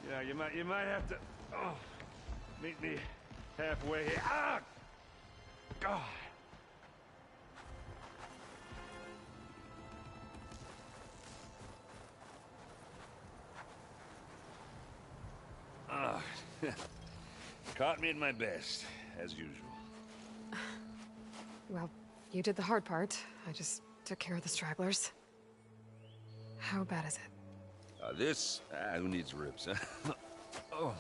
Yeah, you might have to meet me halfway here. Ah! God. Caught me at my best, as usual. Well, you did the hard part. I just took care of the stragglers. How bad is it? Who needs ribs, huh? Oh.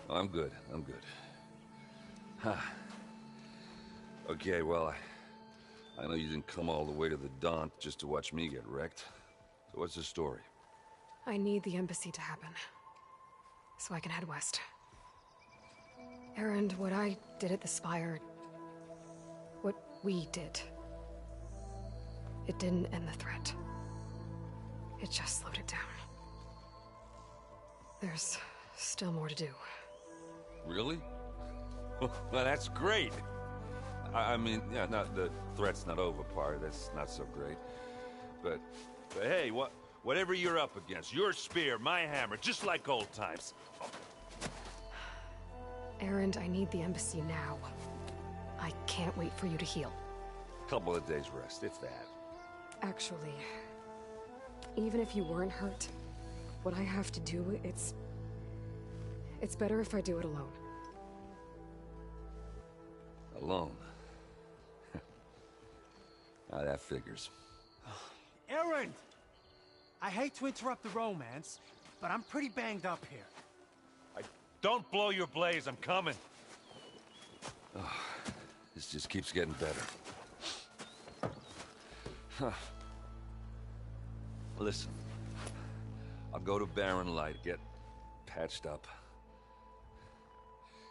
I'm good, I'm good. Huh. Okay, well, I know you didn't come all the way to the Daunt just to watch me get wrecked. So what's the story? I need the embassy to happen, so I can head west. Erend, what I did at the Spire... what we did... it didn't end the threat. It just slowed it down. There's still more to do. Really? Well, that's great. I mean, yeah, the threat's not over part, that's not so great. But hey, whatever you're up against, your spear, my hammer, just like old times. Erend, I need the embassy now. I can't wait for you to heal. Couple of days rest, if that. Actually, even if you weren't hurt, what I have to do, it's better if I do it alone. Alone? Now that figures. Erend! I hate to interrupt the romance, but I'm pretty banged up here. Don't blow your blaze, I'm coming. Oh, this just keeps getting better. Huh. Listen, I'll go to Barren Light, get patched up.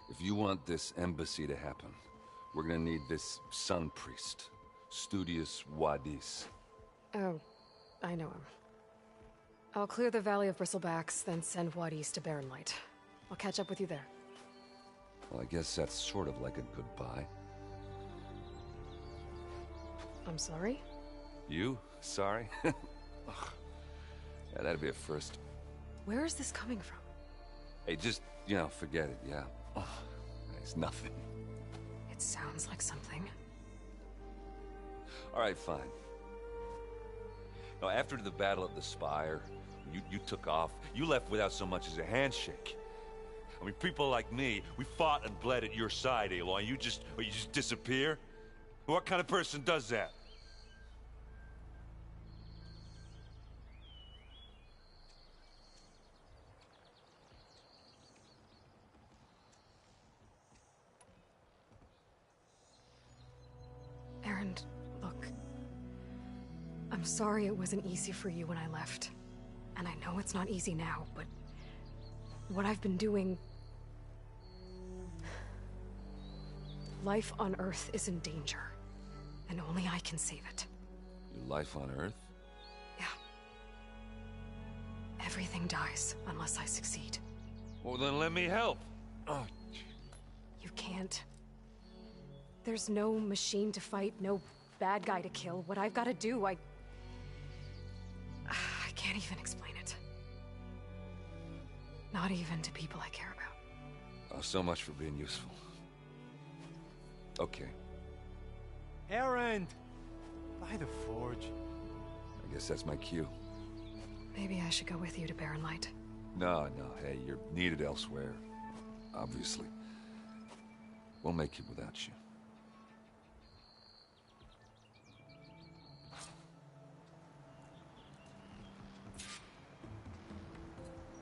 If you want this embassy to happen, we're gonna need this sun priest, Studius Wadis. Oh, I know him. I'll clear the Valley of Bristlebacks, then send Wadis to Barren Light. I'll catch up with you there. Well, I guess that's sort of like a goodbye. I'm sorry? You? Sorry? Ugh. Yeah, that'd be a first. Where is this coming from? Hey, just, forget it, yeah. Ugh. It's nothing. It sounds like something. All right, fine. Now, after the Battle of the Spire, you took off. You left without so much as a handshake. I mean, people like me, we fought and bled at your side, Aloy. You just disappear? What kind of person does that? Erend, look. I'm sorry it wasn't easy for you when I left. And I know it's not easy now, but... what I've been doing... life on Earth is in danger. And only I can save it. Your life on Earth? Yeah. Everything dies unless I succeed. Well, then let me help. Oh. You can't. There's no machine to fight, no bad guy to kill. What I've got to do, I can't even explain it. Not even to people I care about. Oh, so much for being useful. Okay. Erend! By the Forge. I guess that's my cue. Maybe I should go with you to Barren Light. No, hey, you're needed elsewhere. Obviously. We'll make it without you.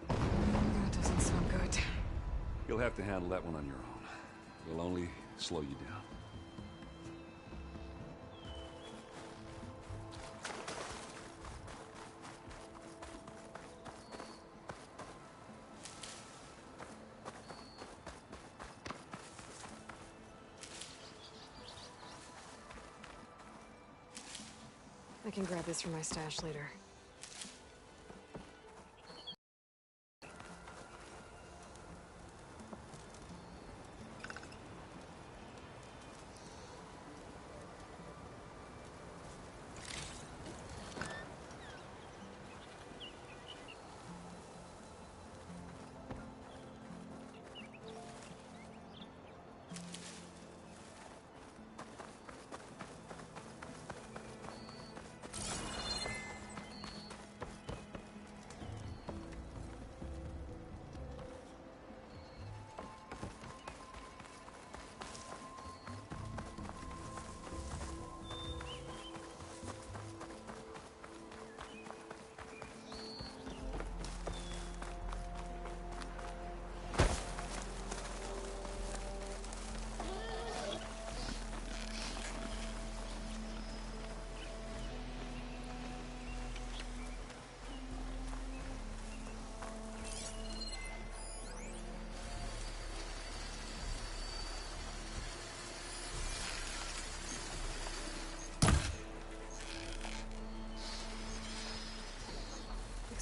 That doesn't sound good. You'll have to handle that one on your own. It'll only slow you down. I can grab this from my stash later.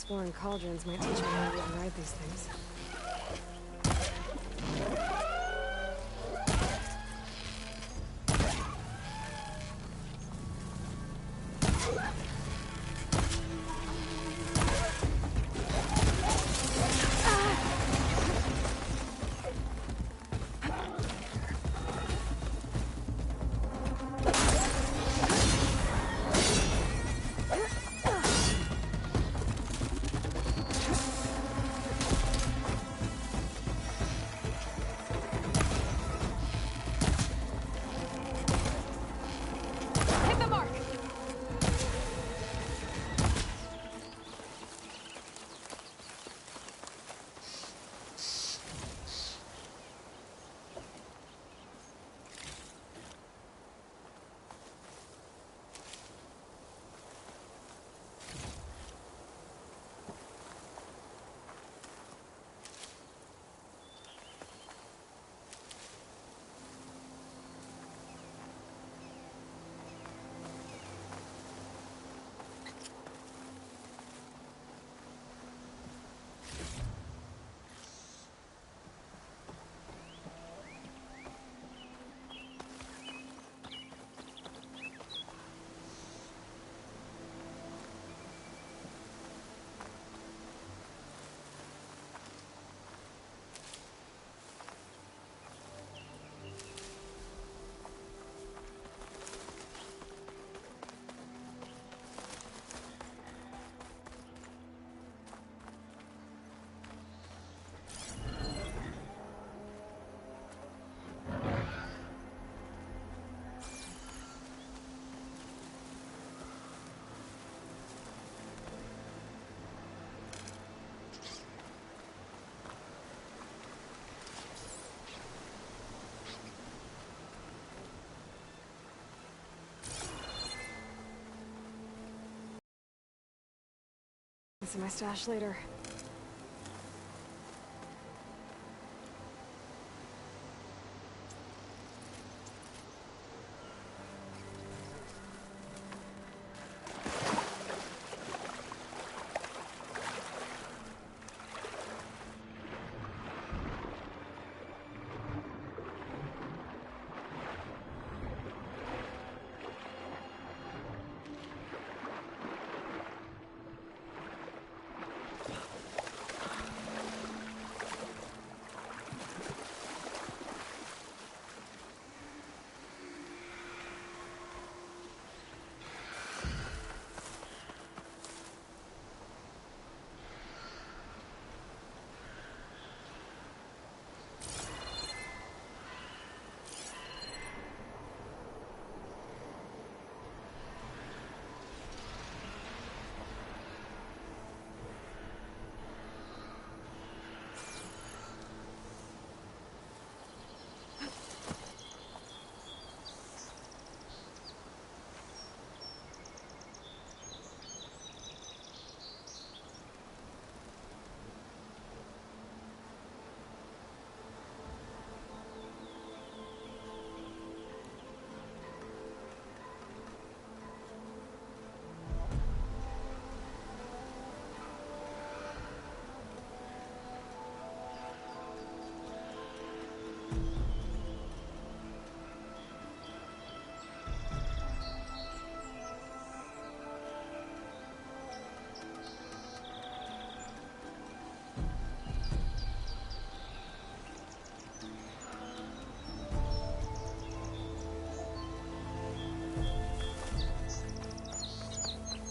exploring cauldrons might teach me how to override these things. See my stash later.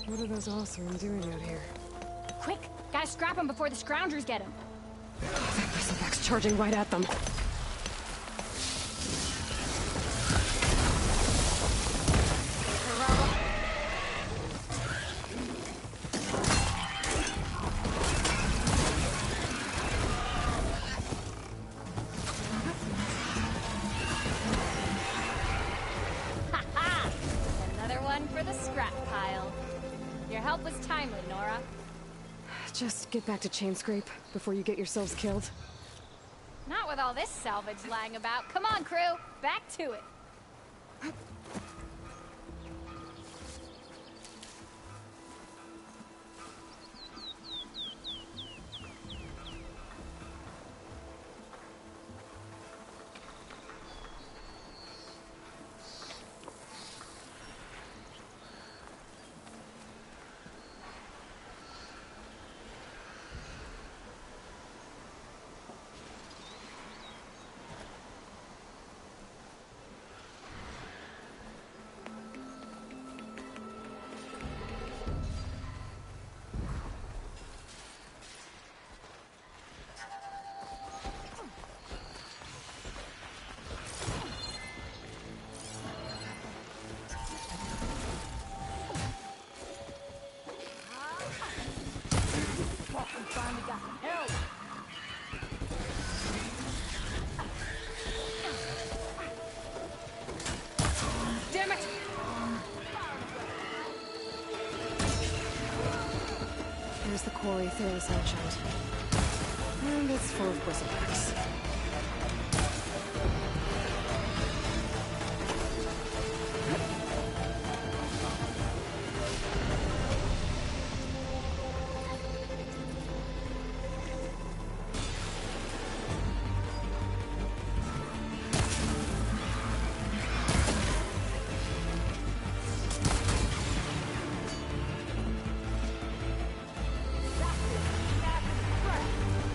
What are those Oseram doing out here? Quick! Gotta scrap them before the Scroungers get them. That Bristleback's charging right at them. Ha-ha! Another one for the scrap pile. Your help was timely, Nora. Just get back to Chainscrape before you get yourselves killed. Not with all this salvage lying about. Come on, crew. Back to it. Here's the quarry Thalos mentioned. And it's full of bristlebacks.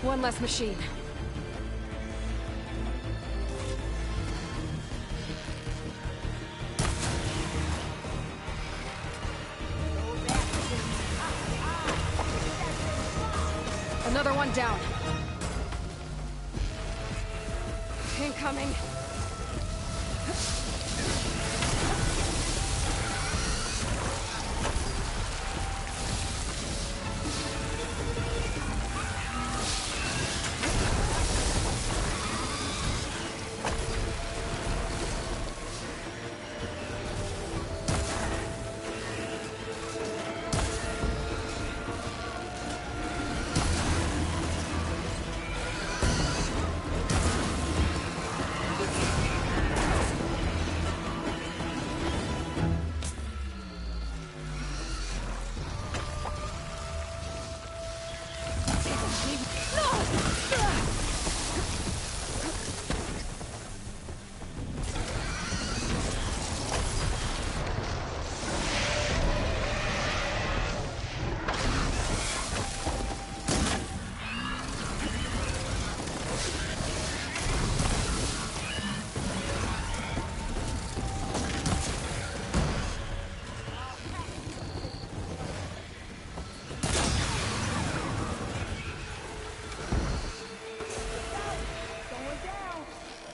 One less machine. Another one down. Incoming.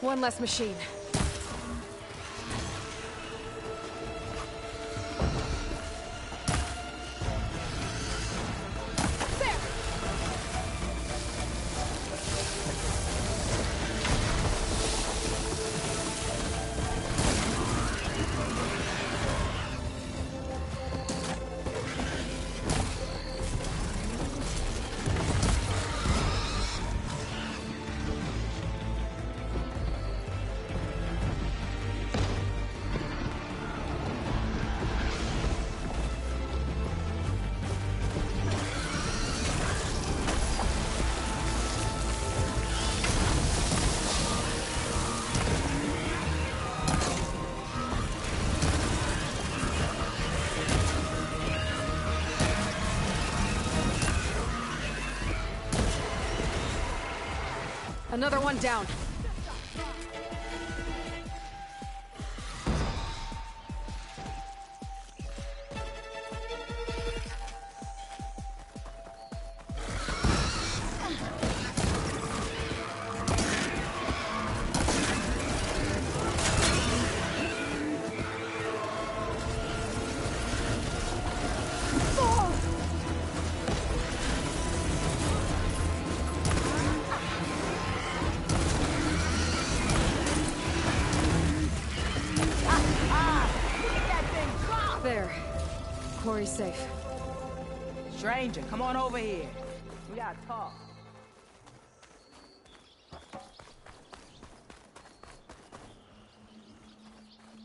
One less machine. There! Another one down. There. Quarry's safe. Stranger, come on over here. We gotta talk.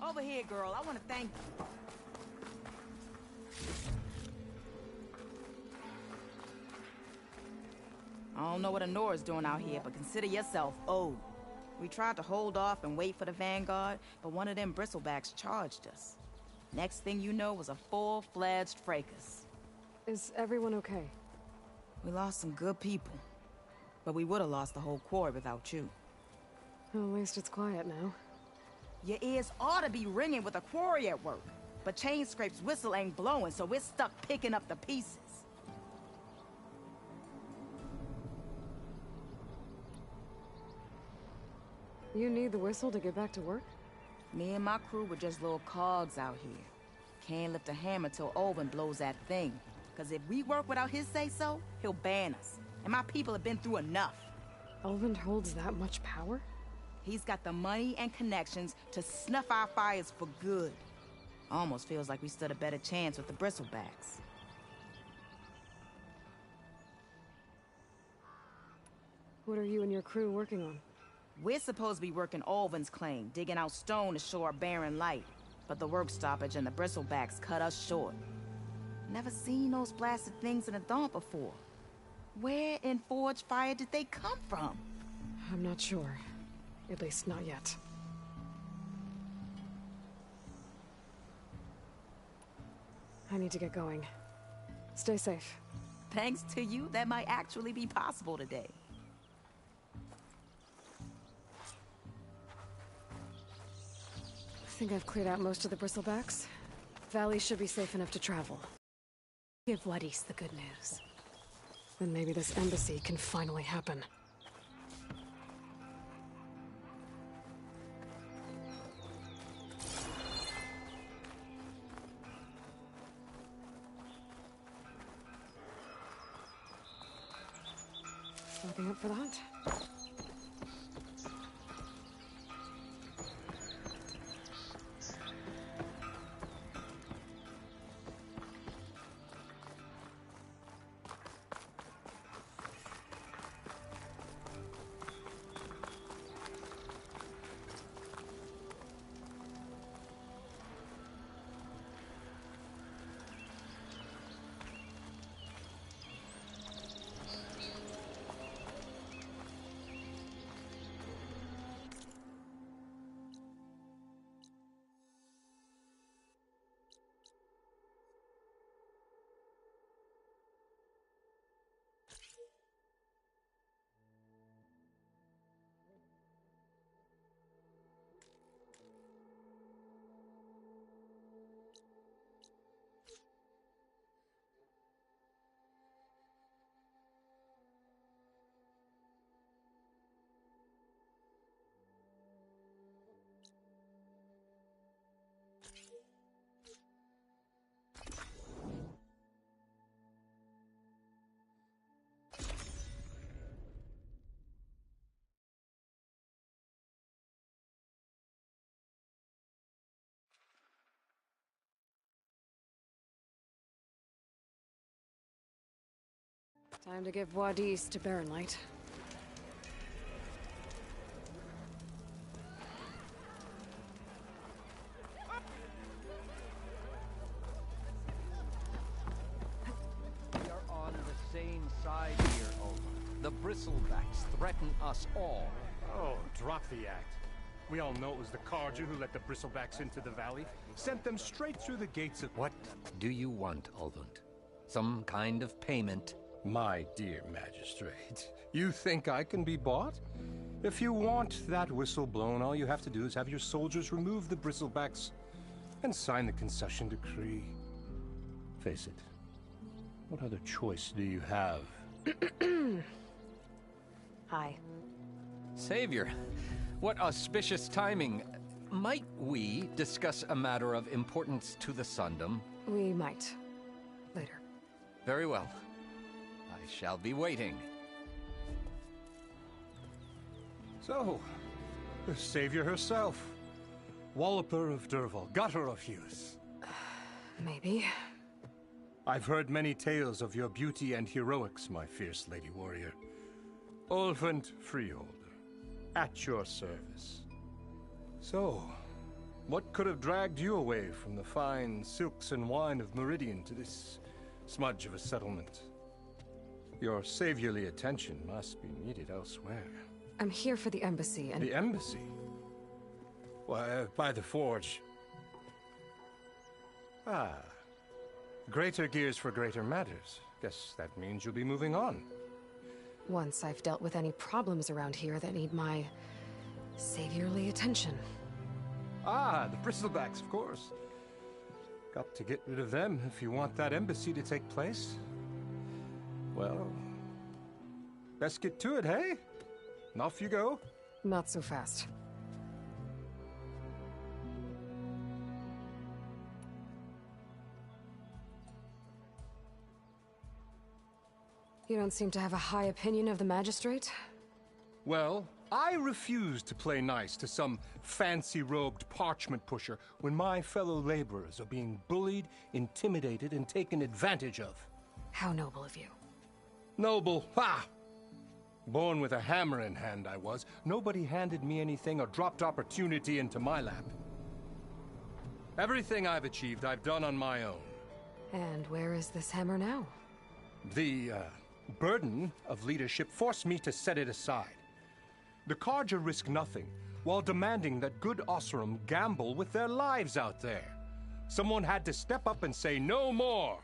Over here, girl. I want to thank you. I don't know what Honora's doing out here, but consider yourself owed. We tried to hold off and wait for the Vanguard, but one of them bristlebacks charged us. Next thing you know was a full-fledged fracas. Is everyone okay? We lost some good people, but we would have lost the whole quarry without you. Well, at least it's quiet now. Your ears ought to be ringing with a quarry at work, but Chainscrape's whistle ain't blowing, so we're stuck picking up the pieces. You need the whistle to get back to work? Me and my crew were just little cogs out here. Can't lift a hammer till Owen blows that thing. Cause if we work without his say-so, he'll ban us. And my people have been through enough. Elvin holds that much power? He's got the money and connections to snuff our fires for good. Almost feels like we stood a better chance with the bristlebacks. What are you and your crew working on? We're supposed to be working Alvin's claim, digging out stone to show our barren light. But the work stoppage and the bristlebacks cut us short. Never seen those blasted things in a dawn before. Where in Forge Fire did they come from? I'm not sure. At least not yet. I need to get going. Stay safe. Thanks to you, that might actually be possible today. I think I've cleared out most of the bristlebacks. Valley should be safe enough to travel. Give Wadis the good news. Then maybe this embassy can finally happen. Looking up for the hunt. Time to give Wadis to Barren Light. We are on the same side here, Olga. The bristlebacks threaten us all. Oh, drop the act. We all know it was the Carja who let the bristlebacks into the valley. Sent them straight through the gates of... What do you want, Ulvund? Some kind of payment? My dear magistrate, you think I can be bought? If you want that whistle blown, all you have to do is have your soldiers remove the bristlebacks and sign the concession decree. Face it, what other choice do you have? Hi. Savior, what auspicious timing. Might we discuss a matter of importance to the Sundom? We might. Later. Very well. I shall be waiting. So, the savior herself. Walloper of Derval, gutter of youth. Maybe. I've heard many tales of your beauty and heroics, my fierce lady warrior. Ulvund Freeholder, at your service. So, what could have dragged you away from the fine silks and wine of Meridian to this smudge of a settlement? Your saviorly attention must be needed elsewhere. I'm here for the embassy and... The embassy? Why, by the forge. Ah. Greater gears for greater matters. Guess that means you'll be moving on. Once I've dealt with any problems around here that need my... saviorly attention. Ah, the bristlebacks, of course. Got to get rid of them if you want that embassy to take place. Well, best get to it, hey? And off you go. Not so fast. You don't seem to have a high opinion of the magistrate? Well, I refuse to play nice to some fancy-robed parchment pusher when my fellow laborers are being bullied, intimidated, and taken advantage of. How noble of you. Noble, ha! Born with a hammer in hand, I was. Nobody handed me anything or dropped opportunity into my lap. Everything I've achieved, I've done on my own. And where is this hammer now? The, burden of leadership forced me to set it aside. The Carja risk nothing, while demanding that good Oseram gamble with their lives out there. Someone had to step up and say no more.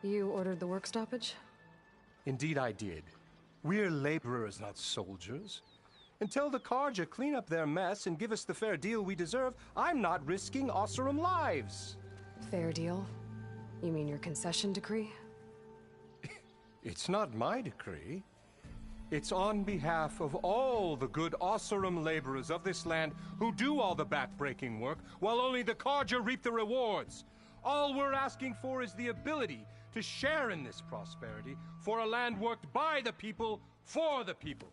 You ordered the work stoppage? Indeed I did. We're laborers, not soldiers. Until the Carja clean up their mess and give us the fair deal we deserve, I'm not risking Oseram lives. Fair deal? You mean your concession decree? It's not my decree. It's on behalf of all the good Oseram laborers of this land who do all the back-breaking work, while only the Carja reap the rewards. All we're asking for is the ability to share in this prosperity for a land worked by the people, for the people.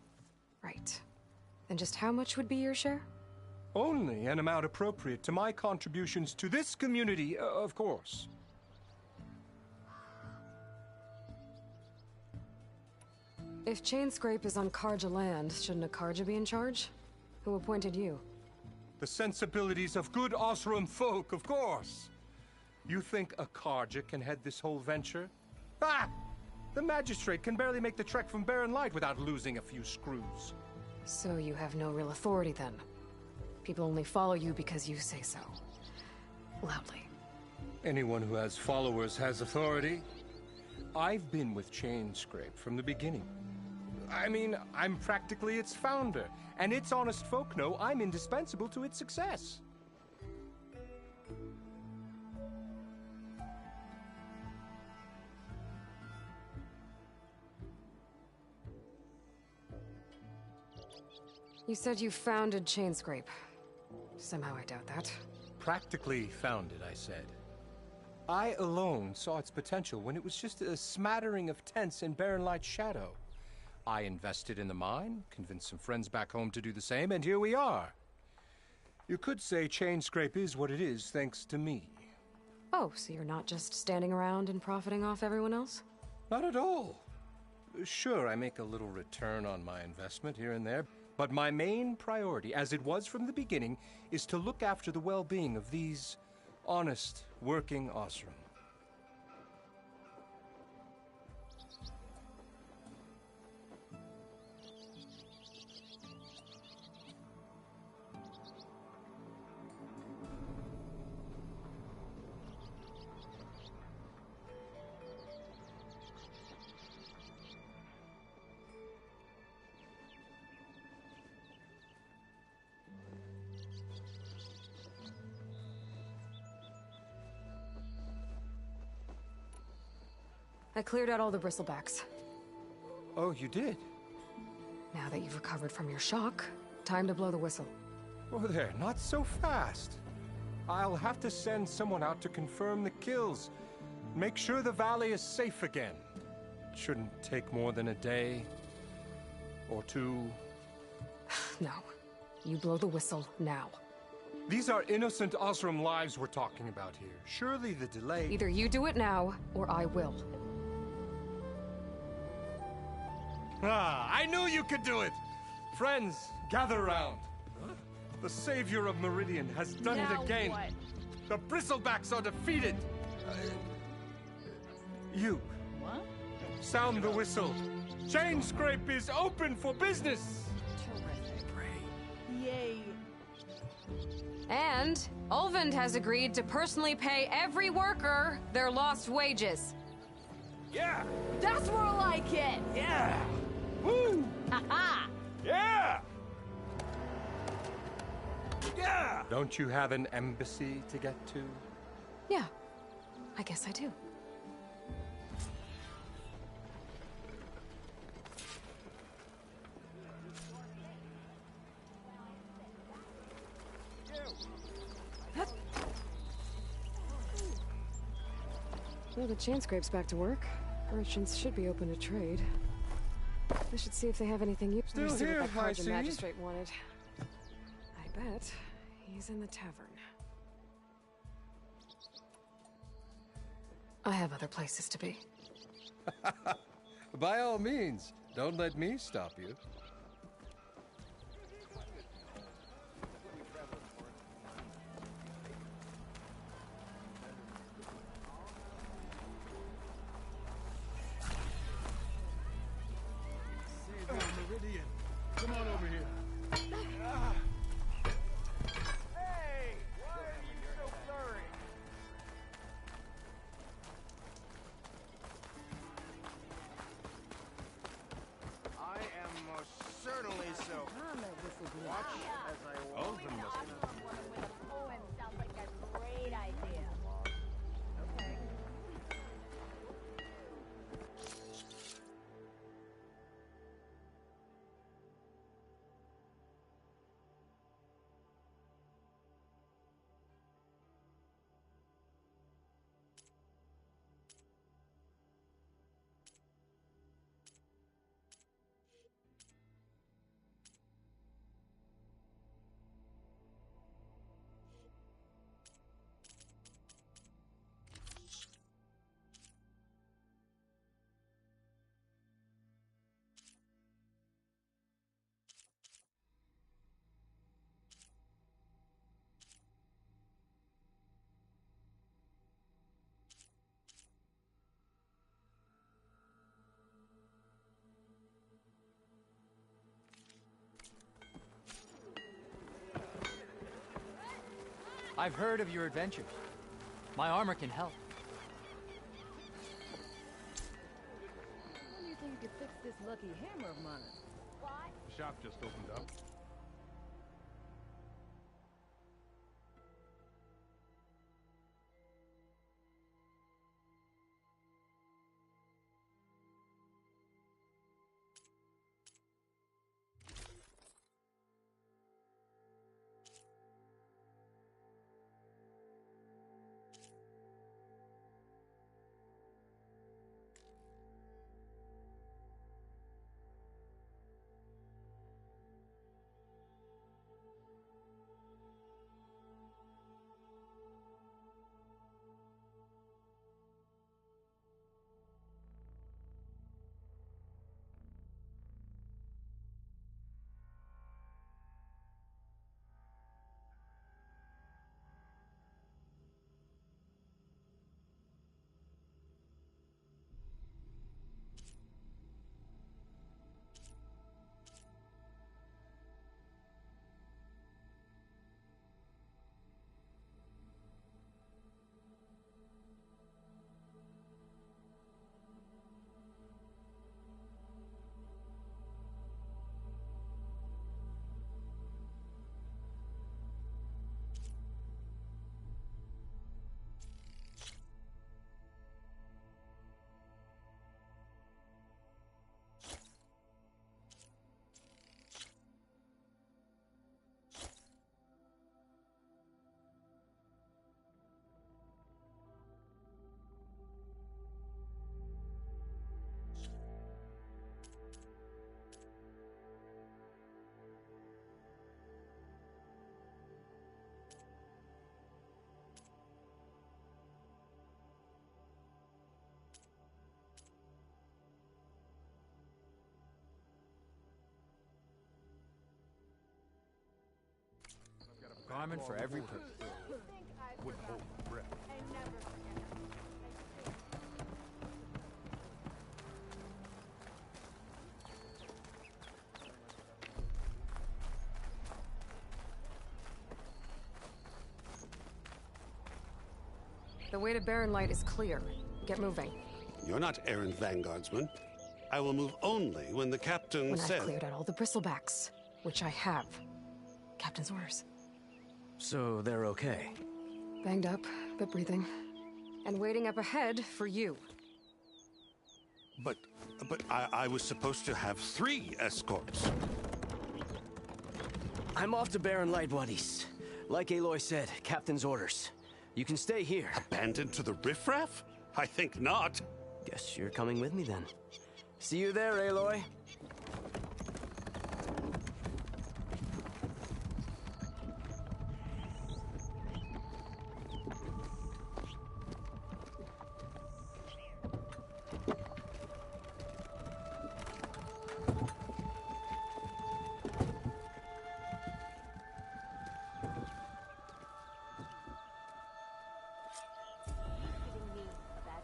Right. Then just how much would be your share? Only an amount appropriate to my contributions to this community, of course. If Chainscrape is on Carja land, shouldn't a Carja be in charge? Who appointed you? The sensibilities of good Oseram folk, of course. You think a Carja can head this whole venture? Ah! The magistrate can barely make the trek from Barren Light without losing a few screws. So you have no real authority then? People only follow you because you say so. Loudly. Anyone who has followers has authority. I've been with Chainscrape from the beginning. I mean, I'm practically its founder, and its honest folk know I'm indispensable to its success. You said you founded Chainscrape. Somehow I doubt that. Practically founded, I said. I alone saw its potential when it was just a smattering of tents in Barren Light's shadow. I invested in the mine, convinced some friends back home to do the same, and here we are. You could say Chainscrape is what it is thanks to me. Oh, so you're not just standing around and profiting off everyone else? Not at all. Sure, I make a little return on my investment here and there, but my main priority, as it was from the beginning, is to look after the well-being of these honest, working Oseram. I cleared out all the bristlebacks. Oh, you did? Now that you've recovered from your shock, time to blow the whistle. Oh, there, not so fast. I'll have to send someone out to confirm the kills. Make sure the valley is safe again. It shouldn't take more than a day or two. No. You blow the whistle now. These are innocent Oseram lives we're talking about here. Surely the delay... Either you do it now, or I will. Ah, I knew you could do it! Friends, gather around. The savior of Meridian has done Now it again. what? The Bristlebacks are defeated. You. What? Sound the whistle. Chainscrape is open for business. Terrific. Yay. And Ulvund has agreed to personally pay every worker their lost wages. Yeah! That's more like it! Yeah! Woo! Ha-ha! Yeah! Yeah! Don't you have an embassy to get to? Yeah, I guess I do. Well, the Chainscrape's back to work. Merchants should be open to trade. I should see if they have anything you Still what here, that I Carja see. magistrate wanted. I bet he's in the tavern. I have other places to be. By all means, don't let me stop you. Meridian, come on over here. Hey! Why are you so blurry? I am most certainly so. Watch as I walk. Going to Oxford woman with a poem sounds like a great idea. Okay. I've heard of your adventures. My armor can help. When do you think you could fix this lucky hammer of mine? Shop just opened up. Garment for every purpose. Wouldn't hold my breath. The way to Barren Light is clear. Get moving. You're not errand vanguardsman. I will move only when the captain When says... I've cleared out all the bristlebacks, which I have. Captain's orders. So they're okay. Banged up, but breathing. And waiting up ahead for you. But I was supposed to have 3 escorts. I'm off to Barren Light, buddies. Like Aloy said, Captain's orders. You can stay here. Abandoned to the riffraff? I think not. Guess you're coming with me then. See you there, Aloy.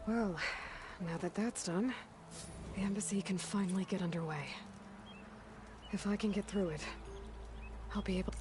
Well, now that that's done, the embassy can finally get underway. If I can get through it, I'll be able...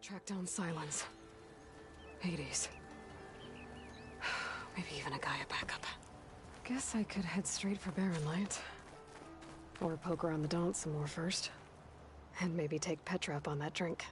track down Silence. Hades. Maybe even a Gaia backup. Guess I could head straight for Barren Light. Or poke around the Daunt some more first. And maybe take Petra up on that drink.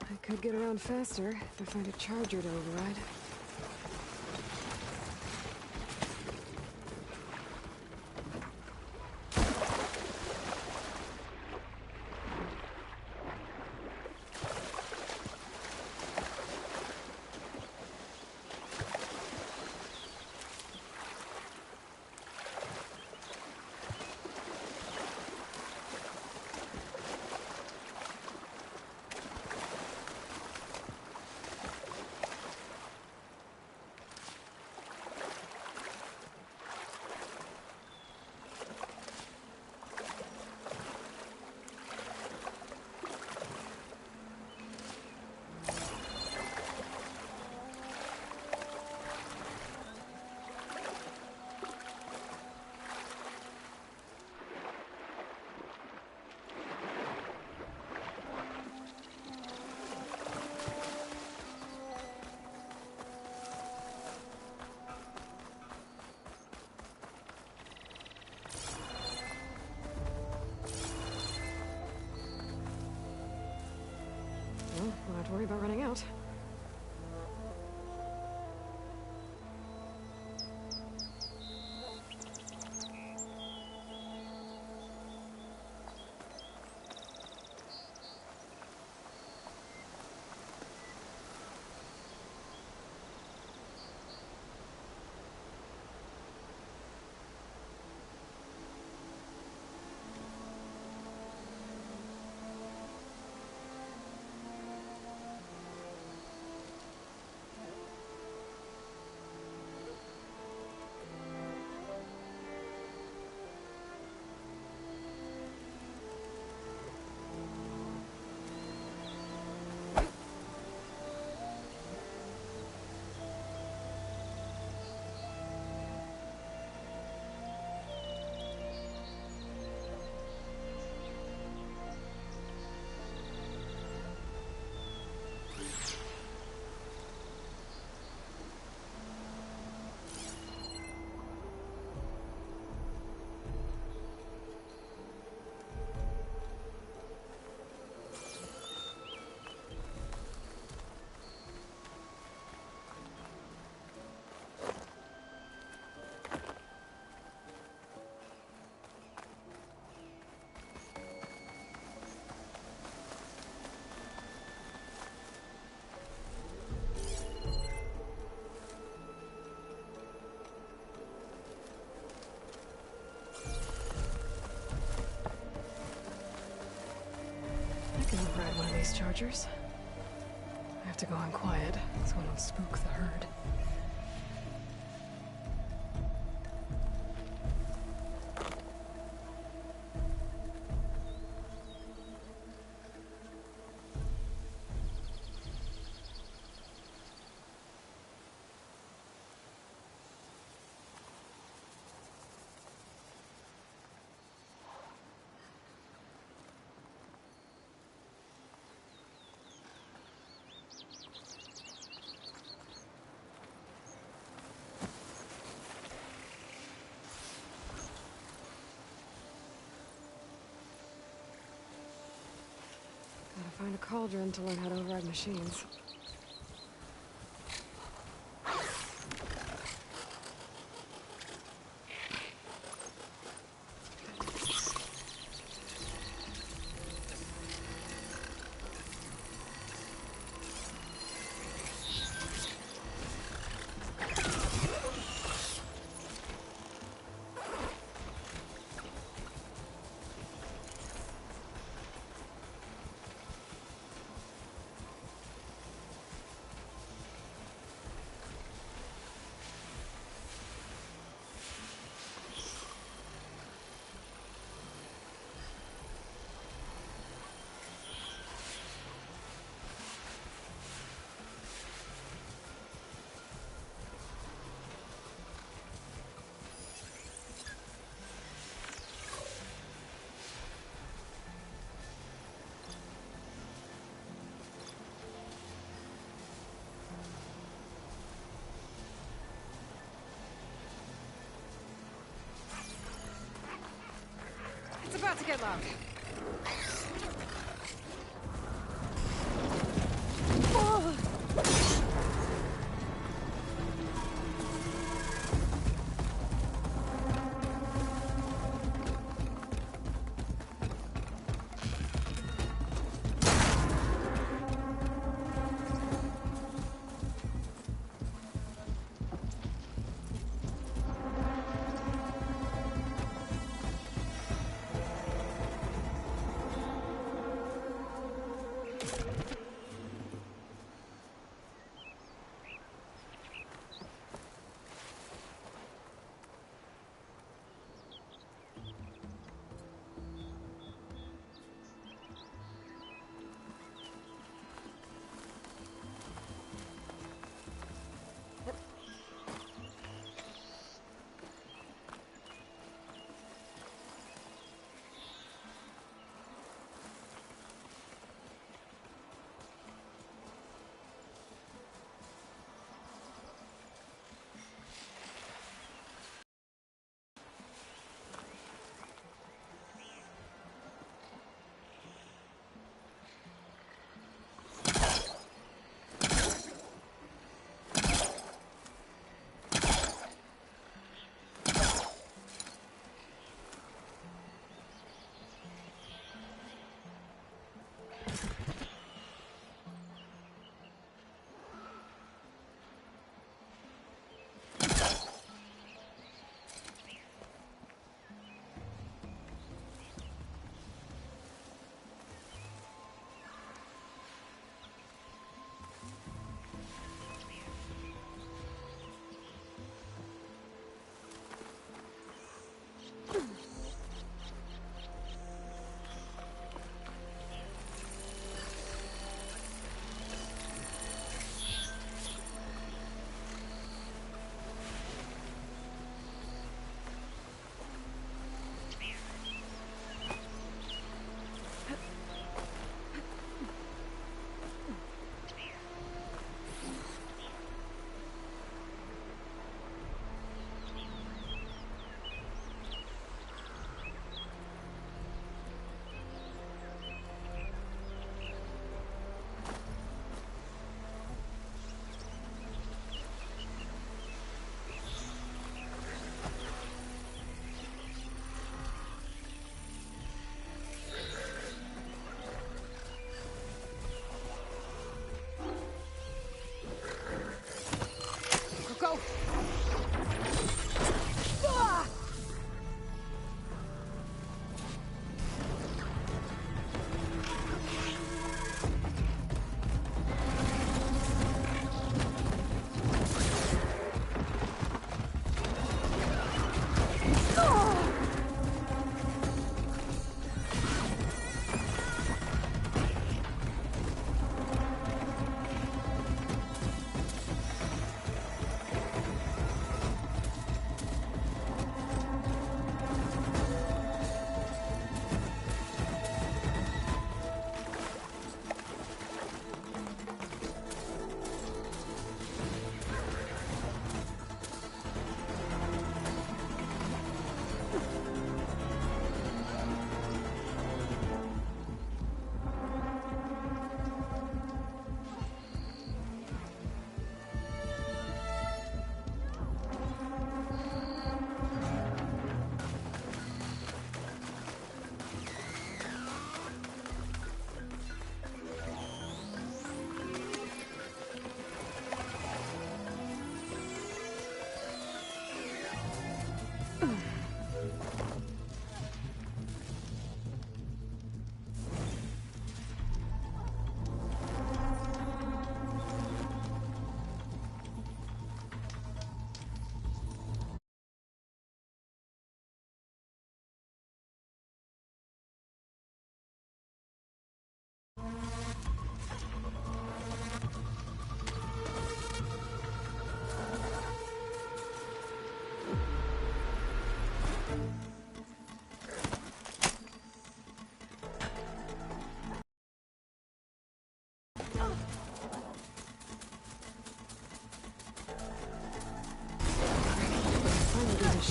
I could get around faster if I find a charger to override. Well, don't have to worry about running out. I can ride one of these chargers. I have to go on quiet, so I don't spook the herd. cauldron to learn how to override machines. It's about to get loud. Oh.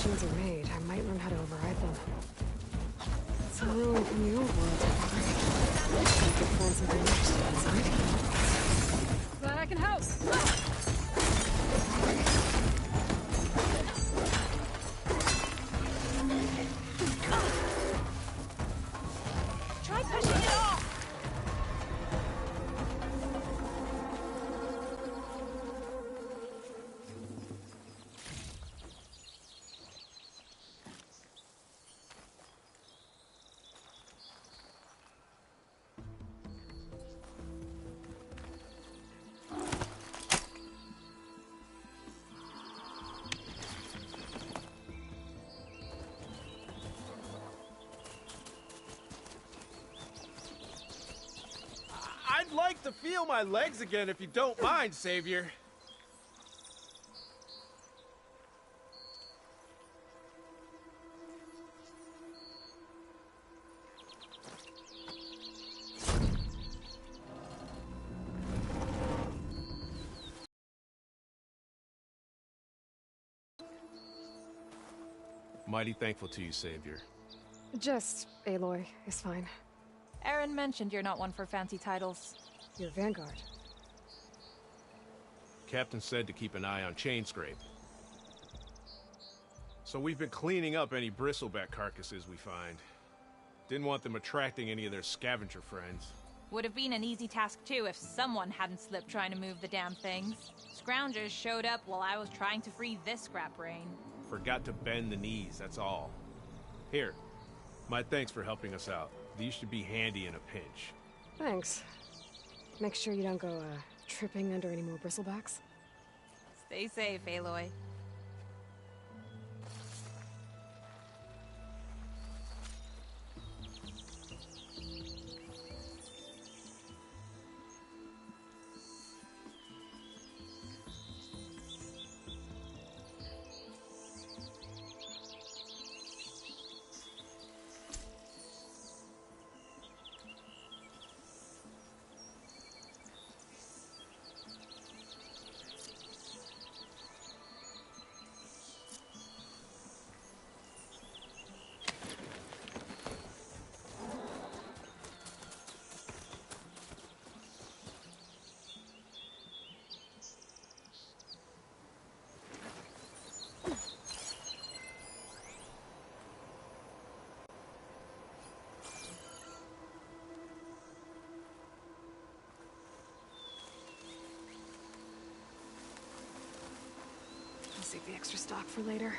machines are made, I might learn how to override them. It's not really from the old world. I could find something interesting inside. Glad I can help. Try pushing it off! I'd like to feel my legs again if you don't mind, Savior. Mighty thankful to you, Savior. Just Aloy is fine. Aaron mentioned you're not one for fancy titles. You're Vanguard. Captain said to keep an eye on Chainscrape. So we've been cleaning up any bristleback carcasses we find. Didn't want them attracting any of their scavenger friends. Would have been an easy task too if someone hadn't slipped trying to move the damn things. Scroungers showed up while I was trying to free this scrap brain. Forgot to bend the knees, that's all. Here, my thanks for helping us out. These should be handy in a pinch. Thanks. Make sure you don't go, tripping under any more bristlebacks. Stay safe, Aloy. I'll save the extra stock for later.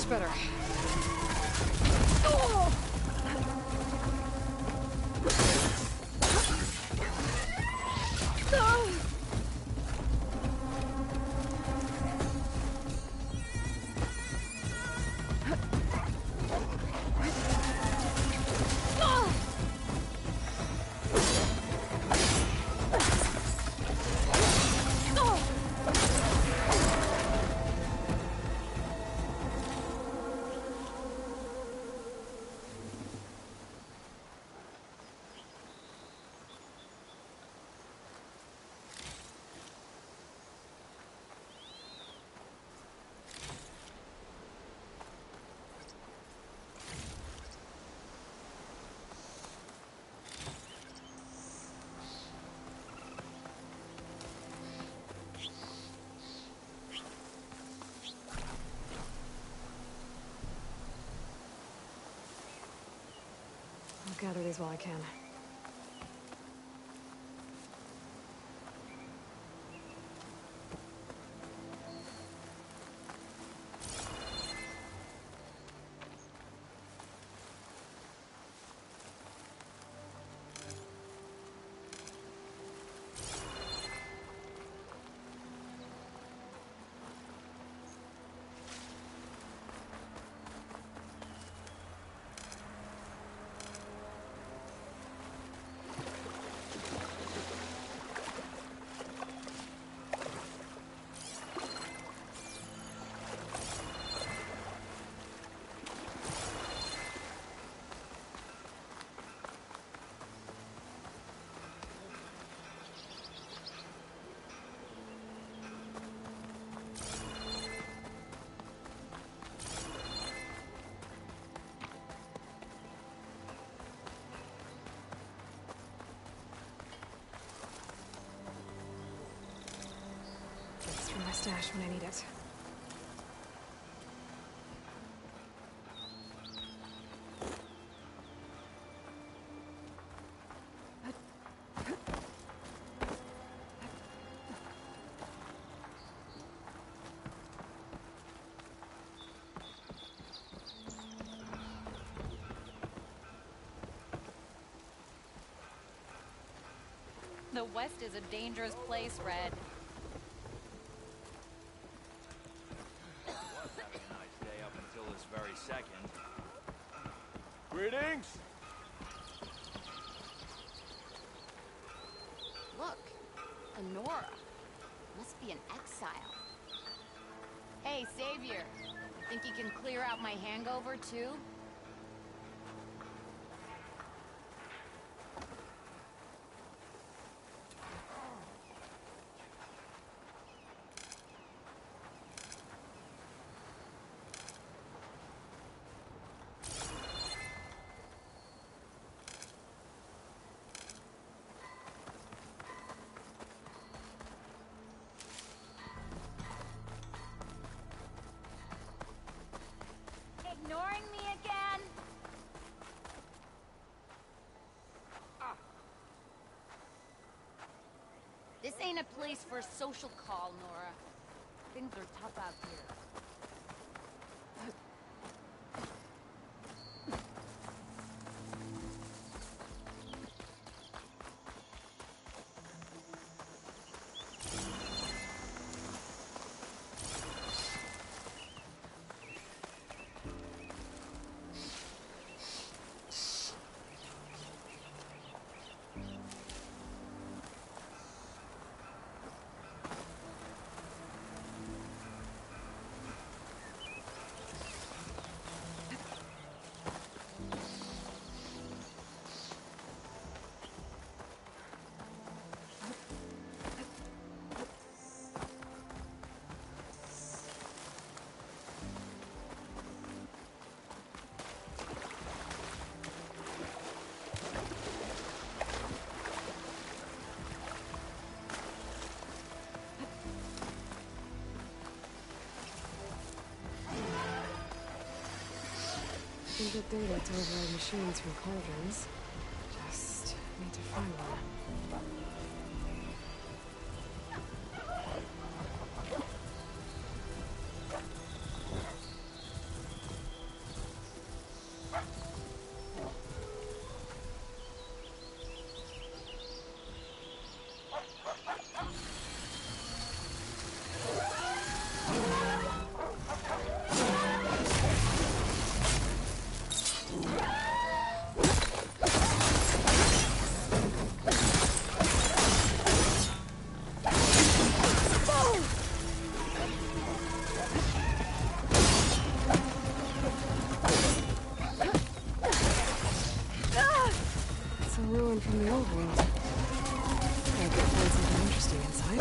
Much better. Oh! I'll gather these while I can. It's from my stash when I need it. The West is a dangerous place, Red. Was having a nice day up until this very second. Greetings! Look, Honora. Must be an exile. Hey, Savior. Think you can clear out my hangover, too? Ignoring me again? This ain't a place for a social call, Nora. Things are tough out here. Can get data to override machines from cauldrons. Just need to find one. It's a ruin from the old world. I could find something interesting inside.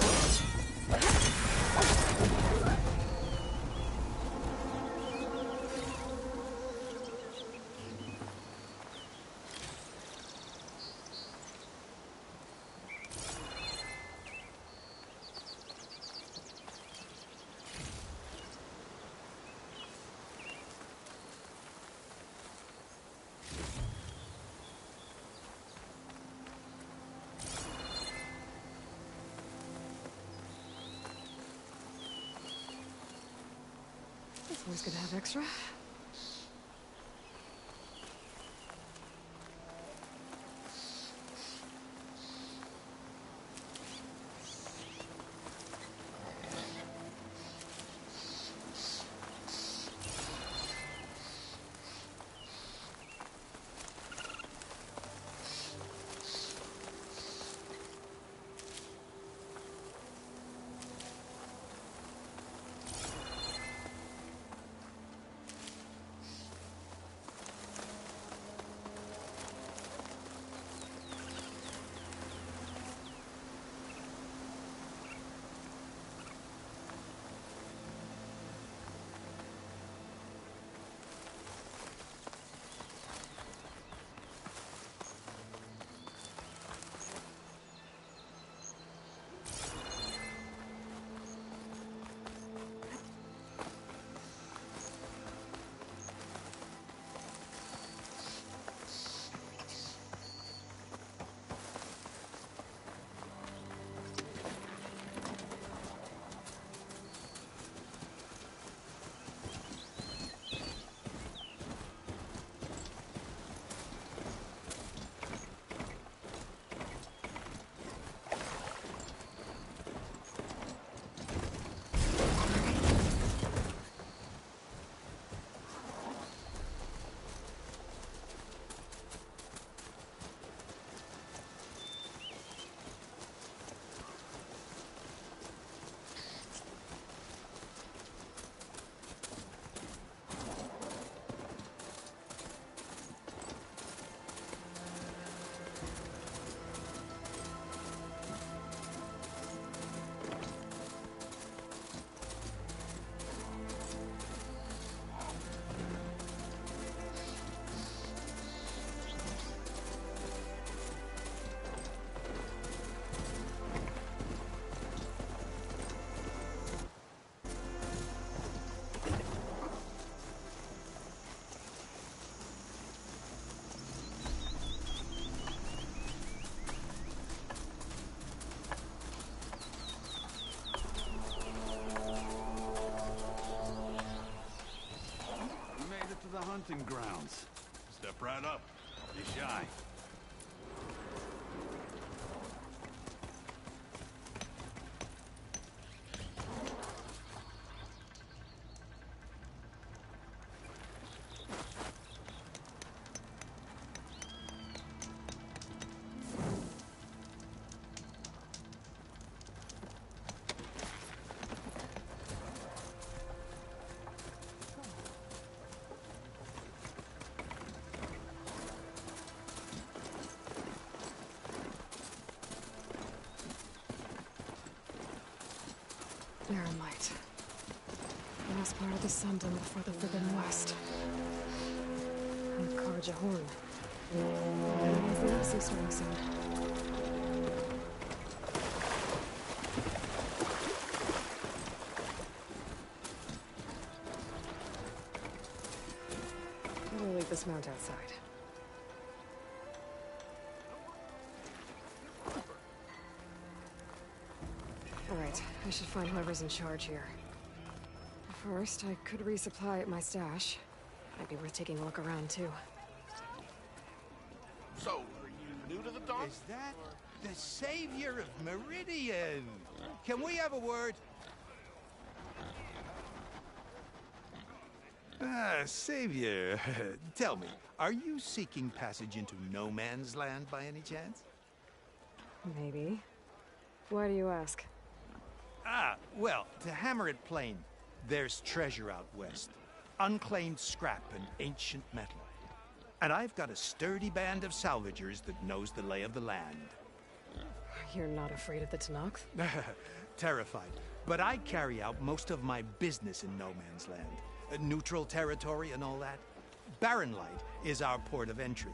It's always good to have extra. The hunting grounds. Step right up. Be shy. Eremite. The last part of the Sundom before the Forbidden West. And Karja Horn. How's the Odyssey starting soon? We'll leave this mount outside. Alright, I should find whoever's in charge here. First, I could resupply at my stash. Might be worth taking a look around, too. So, are you new to the Dawn? Is that the savior of Meridian? Can we have a word? Savior, tell me, are you seeking passage into no man's land by any chance? Maybe. Why do you ask? Well, to hammer it plain, there's treasure out west. Unclaimed scrap and ancient metal. And I've got a sturdy band of salvagers that knows the lay of the land. You're not afraid of the Tanakh? Terrified. But I carry out most of my business in no man's land. Neutral territory and all that. Barren Light is our port of entry.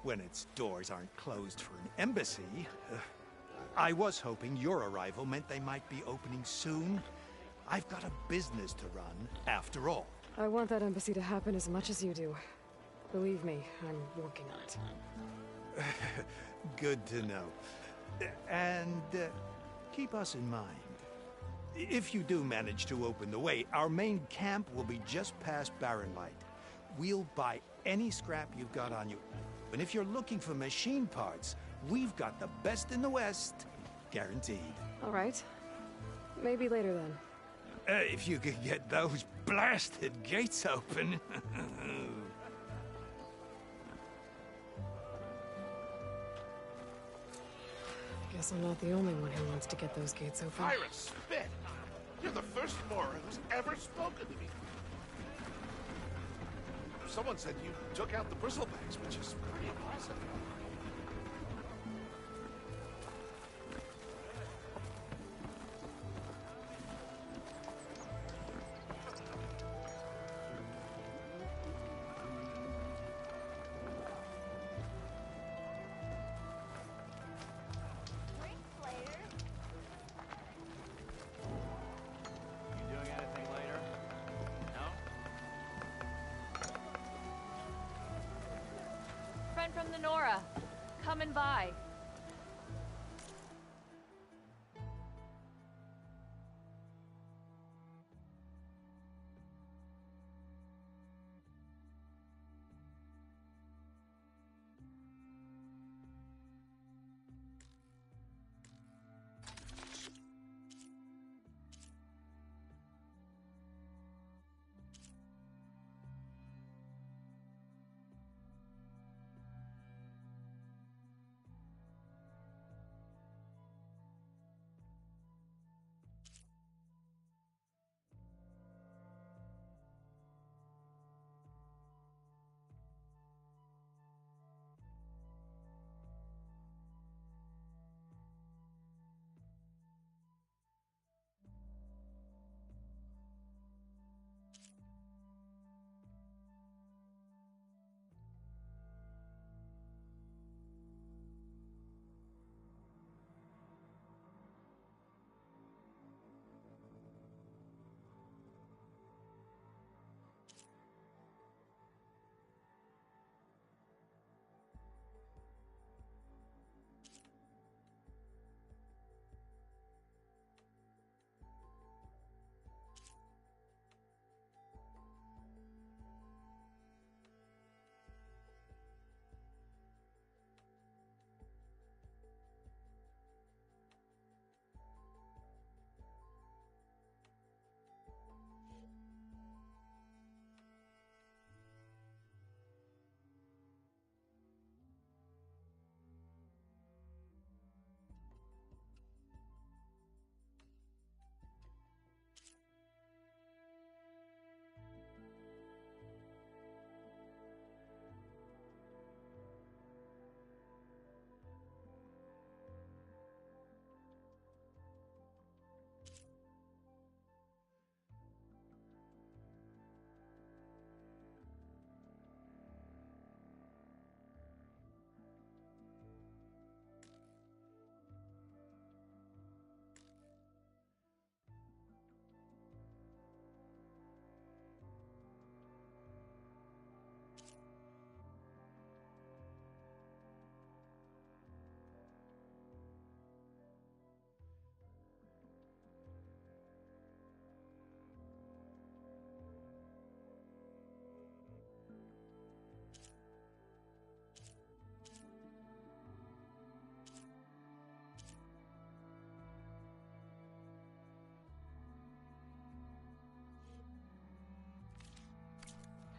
When its doors aren't closed for an embassy. I was hoping your arrival meant they might be opening soon. I've got a business to run, after all. I want that embassy to happen as much as you do. Believe me, I'm working on it. Good to know. And keep us in mind. If you do manage to open the way, our main camp will be just past Barren Light. We'll buy any scrap you've got on you. And if you're looking for machine parts, we've got the best in the West. Guaranteed. All right. Maybe later then. If you could get those blasted gates open. Guess I'm not the only one who wants to get those gates open. Ira Spit! You're the first Mora who's ever spoken to me. Someone said you took out the bristlebacks, which is pretty impressive. From the Nora. Coming by.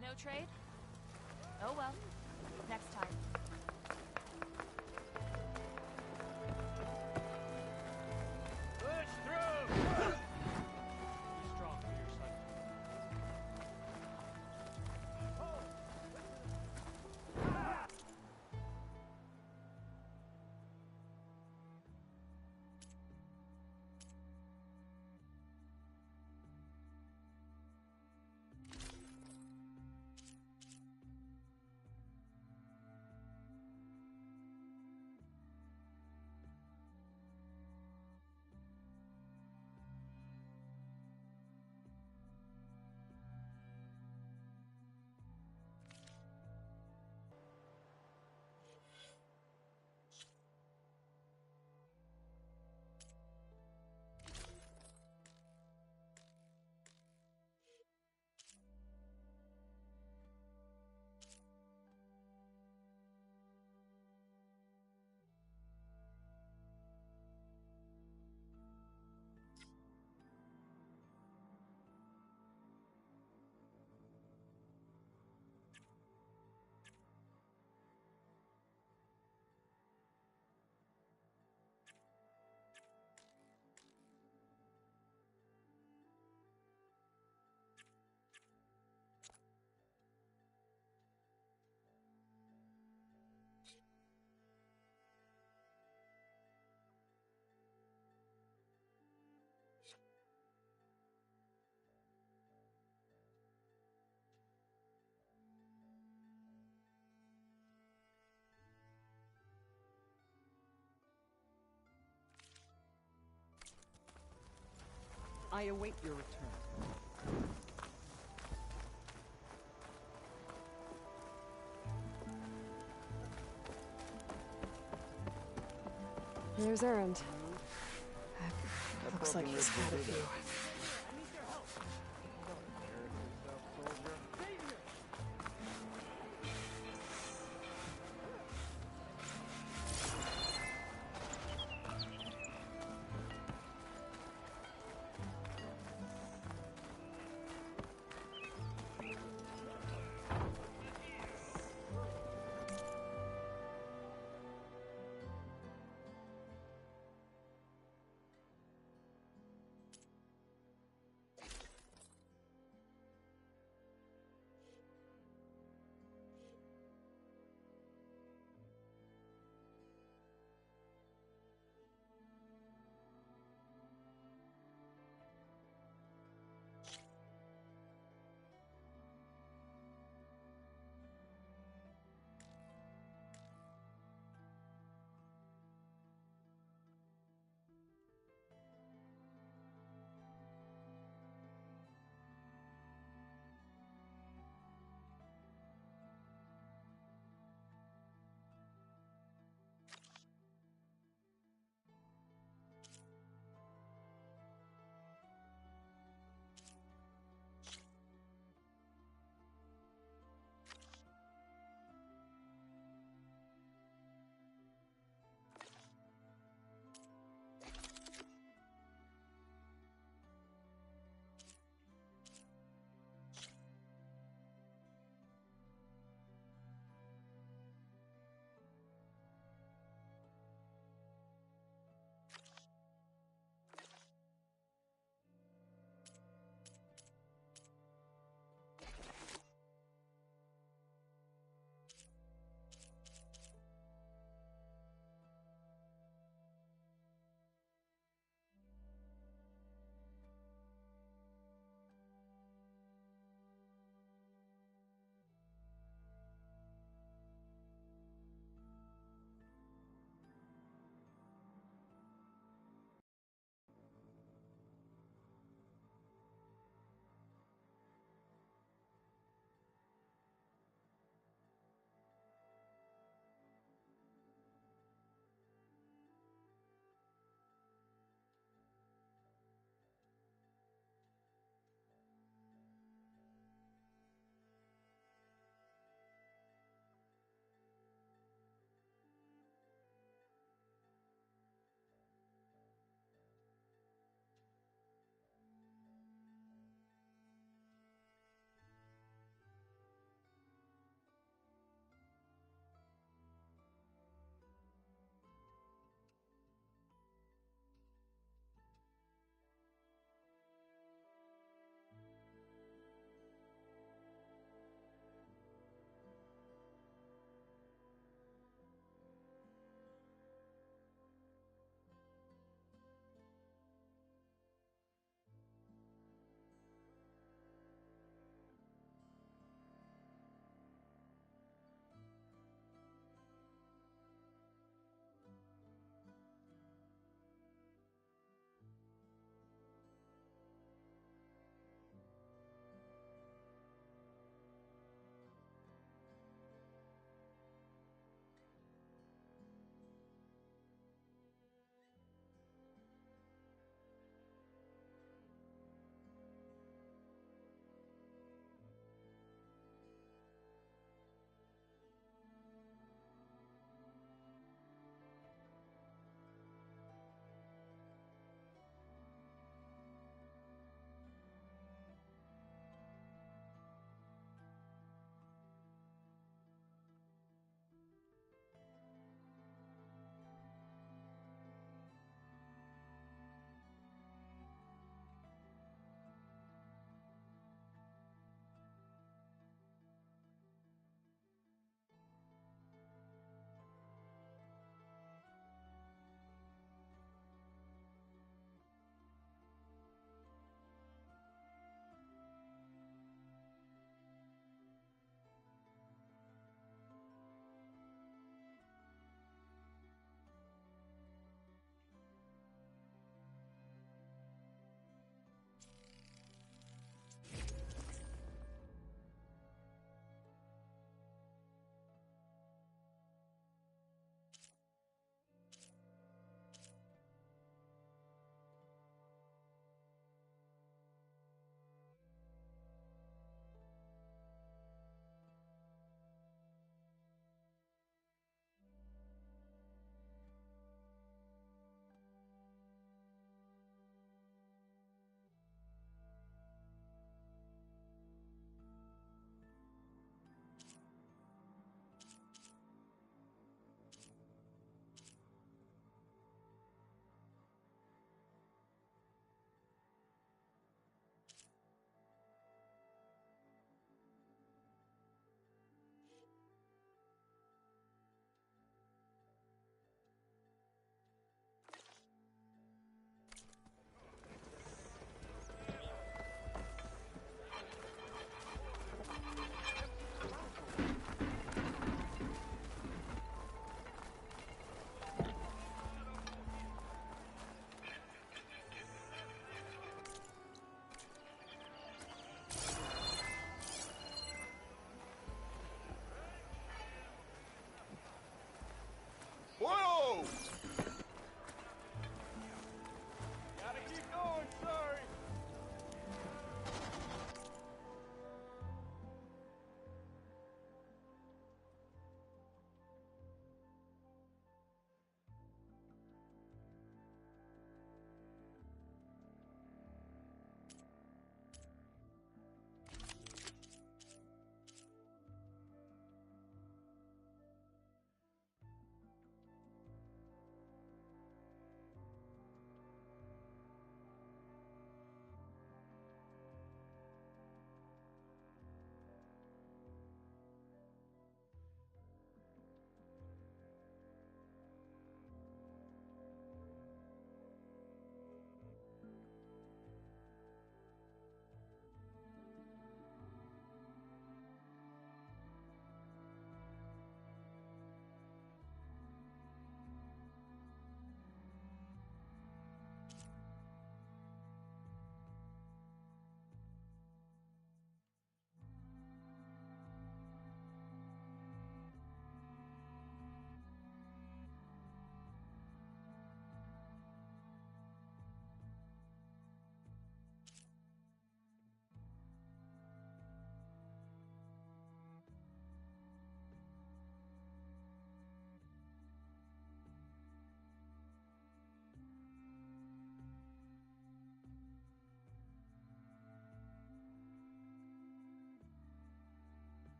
No trade? Oh well. Next time. Push through! Be strong for your son. I await your return. There's Erend. Looks like he's had a few.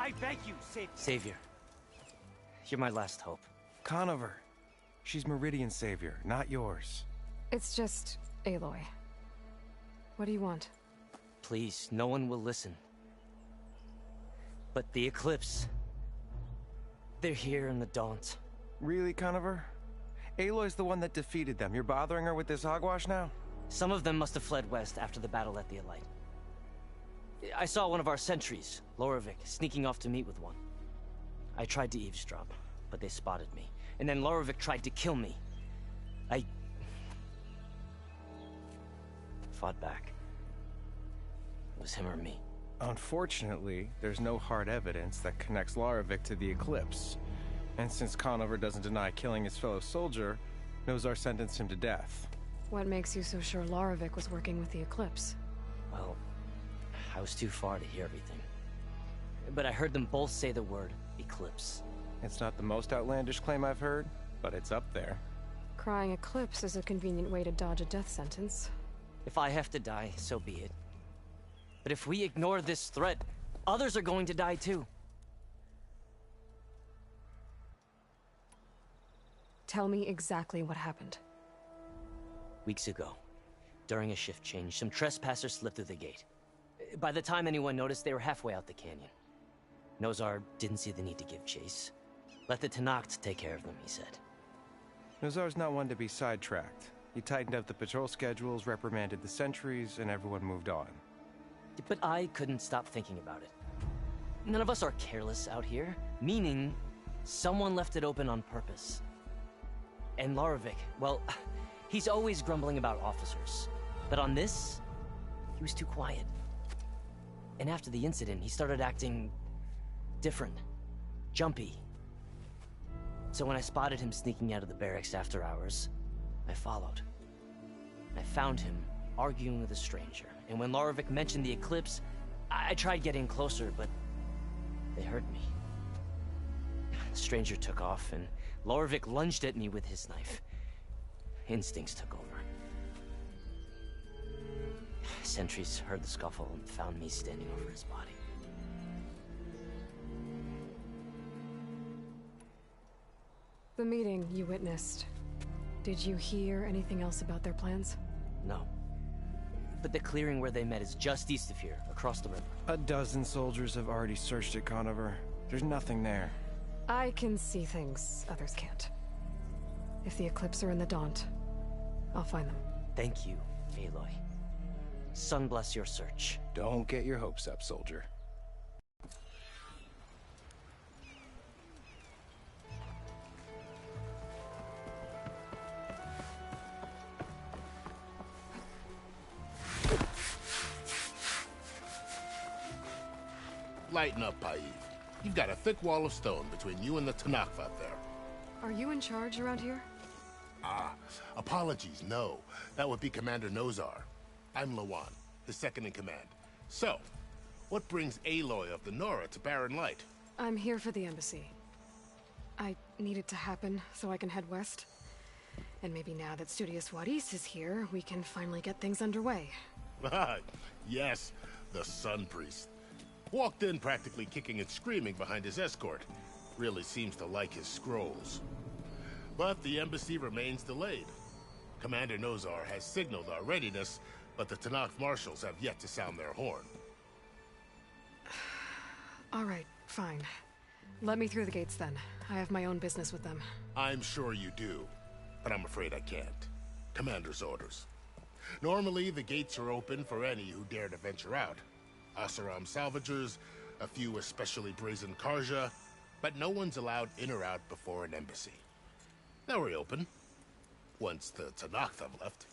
I beg you, Savior. Savior, you're my last hope. Conover. She's Meridian's savior, not yours. It's just Aloy. What do you want? Please, no one will listen. But the Eclipse... they're here in the Daunt. Really, Conover? Aloy's the one that defeated them. You're bothering her with this hogwash now? Some of them must have fled west after the battle at the Elite. I saw one of our sentries, Lorovic, sneaking off to meet with one. I tried to eavesdrop, but they spotted me. And then Lorovic tried to kill me. I... fought back. It was him or me. Unfortunately, there's no hard evidence that connects Lorovic to the Eclipse. And since Conover doesn't deny killing his fellow soldier, Nozar sentenced him to death. What makes you so sure Lorovic was working with the Eclipse? Well, I was too far to hear everything. But I heard them both say the word Eclipse. It's not the most outlandish claim I've heard, but it's up there. Crying Eclipse is a convenient way to dodge a death sentence. If I have to die, so be it. But if we ignore this threat, others are going to die too. Tell me exactly what happened. Weeks ago, during a shift change, some trespassers slipped through the gate. By the time anyone noticed, they were halfway out the canyon. Nozar didn't see the need to give chase. Let the Tenakth take care of them, he said. Nozar's not one to be sidetracked. He tightened up the patrol schedules, reprimanded the sentries, and everyone moved on. But I couldn't stop thinking about it. None of us are careless out here, meaning someone left it open on purpose. And Lorovic, well, he's always grumbling about officers. But on this, he was too quiet. And after the incident, he started acting different, jumpy. So when I spotted him sneaking out of the barracks after hours, I followed. I found him arguing with a stranger. And when Lorovic mentioned the Eclipse, I tried getting closer, but they heard me. The stranger took off, and Lorovic lunged at me with his knife. Instincts took over. Sentries heard the scuffle and found me standing over his body. The meeting you witnessed. Did you hear anything else about their plans? No. But the clearing where they met is just east of here, across the river. A dozen soldiers have already searched it, Conover. There's nothing there. I can see things others can't. If the Eclipse are in the Daunt, I'll find them. Thank you, Aloy. Sun bless your search. Don't get your hopes up, soldier. Lighten up, Paif. You've got a thick wall of stone between you and the Tenakth out there. Are you in charge around here? Ah, apologies, no. That would be Commander Nozar. I'm Lawan, his second in command. So, what brings Aloy of the Nora to Barren Light? I'm here for the embassy. I need it to happen so I can head west. And maybe now that Studious Wadis is here, we can finally get things underway. Yes, the Sun Priest. Walked in practically kicking and screaming behind his escort. Really seems to like his scrolls. But the embassy remains delayed. Commander Nozar has signaled our readiness, but the Tenakth marshals have yet to sound their horn. All right, fine. Let me through the gates then. I have my own business with them. I'm sure you do, but I'm afraid I can't. Commander's orders. Normally, the gates are open for any who dare to venture out. Asaram salvagers, a few especially brazen Karja, but no one's allowed in or out before an embassy. Now we're open, once the Tenakth have left.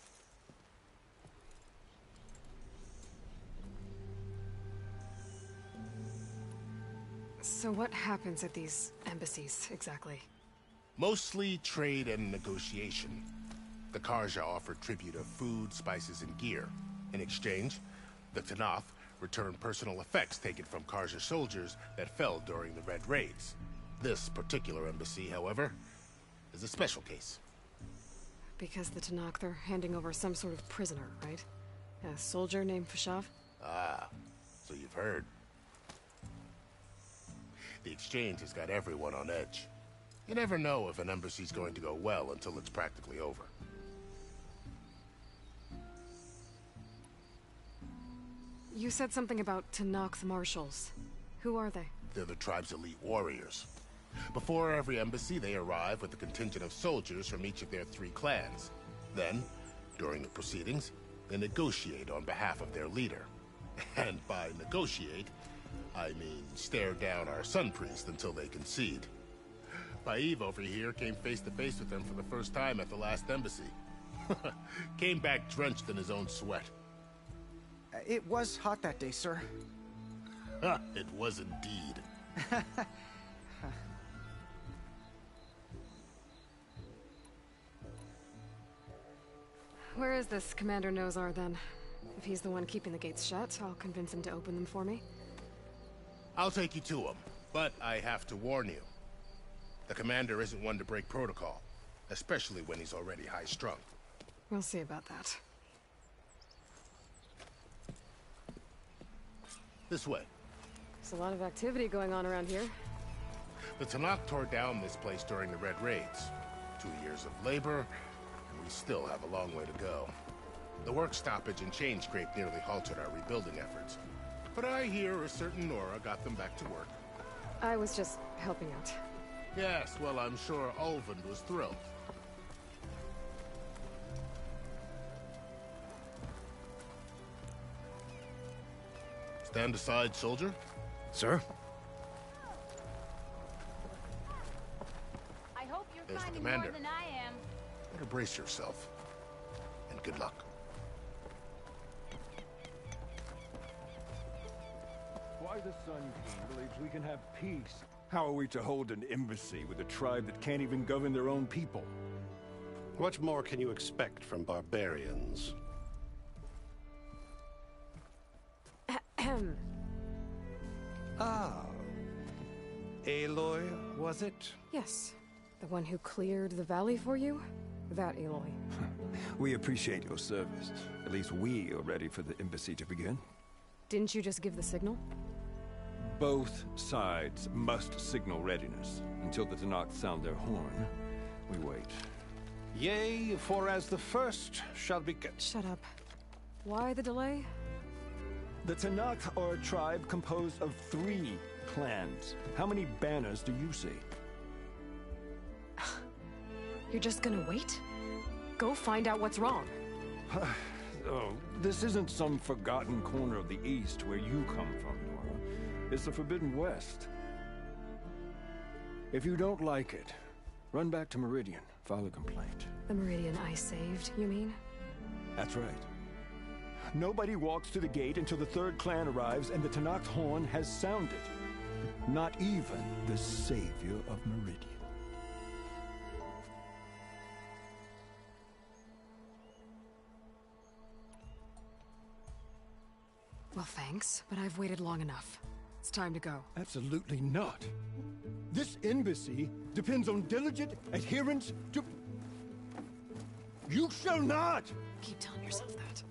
So what happens at these embassies, exactly? Mostly trade and negotiation. The Karja offer tribute of food, spices, and gear. In exchange, the Tenakth return personal effects taken from Karja soldiers that fell during the Red Raids. This particular embassy, however, is a special case. Because the Tenakth are handing over some sort of prisoner, right? A soldier named Fashav? Ah, so you've heard. The exchange has got everyone on edge. You never know if an embassy's going to go well until it's practically over. You said something about Tanakh marshals. Who are they? They're the tribe's elite warriors. Before every embassy, they arrive with a contingent of soldiers from each of their 3 clans. Then, during the proceedings, they negotiate on behalf of their leader. And by negotiate, I mean stare down our sun priest until they concede. Baev over here came face to face with them for the first time at the last embassy. Came back drenched in his own sweat. It was hot that day, sir. It was indeed. Where is this Commander Nozar, then? If he's the one keeping the gates shut, I'll convince him to open them for me. I'll take you to him, but I have to warn you. The commander isn't one to break protocol, especially when he's already high-strung. We'll see about that. This way. There's a lot of activity going on around here. The Tanakh tore down this place during the Red Raids. 2 years of labor, and we still have a long way to go. The work stoppage and chain scrape nearly halted our rebuilding efforts. But I hear a certain Nora got them back to work. I was just helping out. Yes, well, I'm sure Ulvund was thrilled. Stand aside, soldier. Sir? I hope you're There's the finding commander. more than I am. Better brace yourself. And good luck. Why the Sun King believes we can have peace. How are we to hold an embassy with a tribe that can't even govern their own people? What more can you expect from barbarians? Ahem. Ah. Aloy, was it? Yes. The one who cleared the valley for you? That Aloy. We appreciate your service. At least we are ready for the embassy to begin. Didn't you just give the signal? Both sides must signal readiness. Until the Tanakh sound their horn, we wait. Yea, for as the first shall be... Shut up. Why the delay? The Tanakh are a tribe composed of 3 clans. How many banners do you see? You're just gonna wait? Go find out what's wrong. Oh, this isn't some forgotten corner of the East where you come from, Nora. It's the Forbidden West. If you don't like it, run back to Meridian, file a complaint. The Meridian I saved, you mean? That's right. Nobody walks to the gate until the 3rd clan arrives and the Tanakh's horn has sounded. Not even the savior of Meridian. Well, thanks, but I've waited long enough. It's time to go. Absolutely not. This embassy depends on diligent adherence to... You shall not! Keep telling yourself that.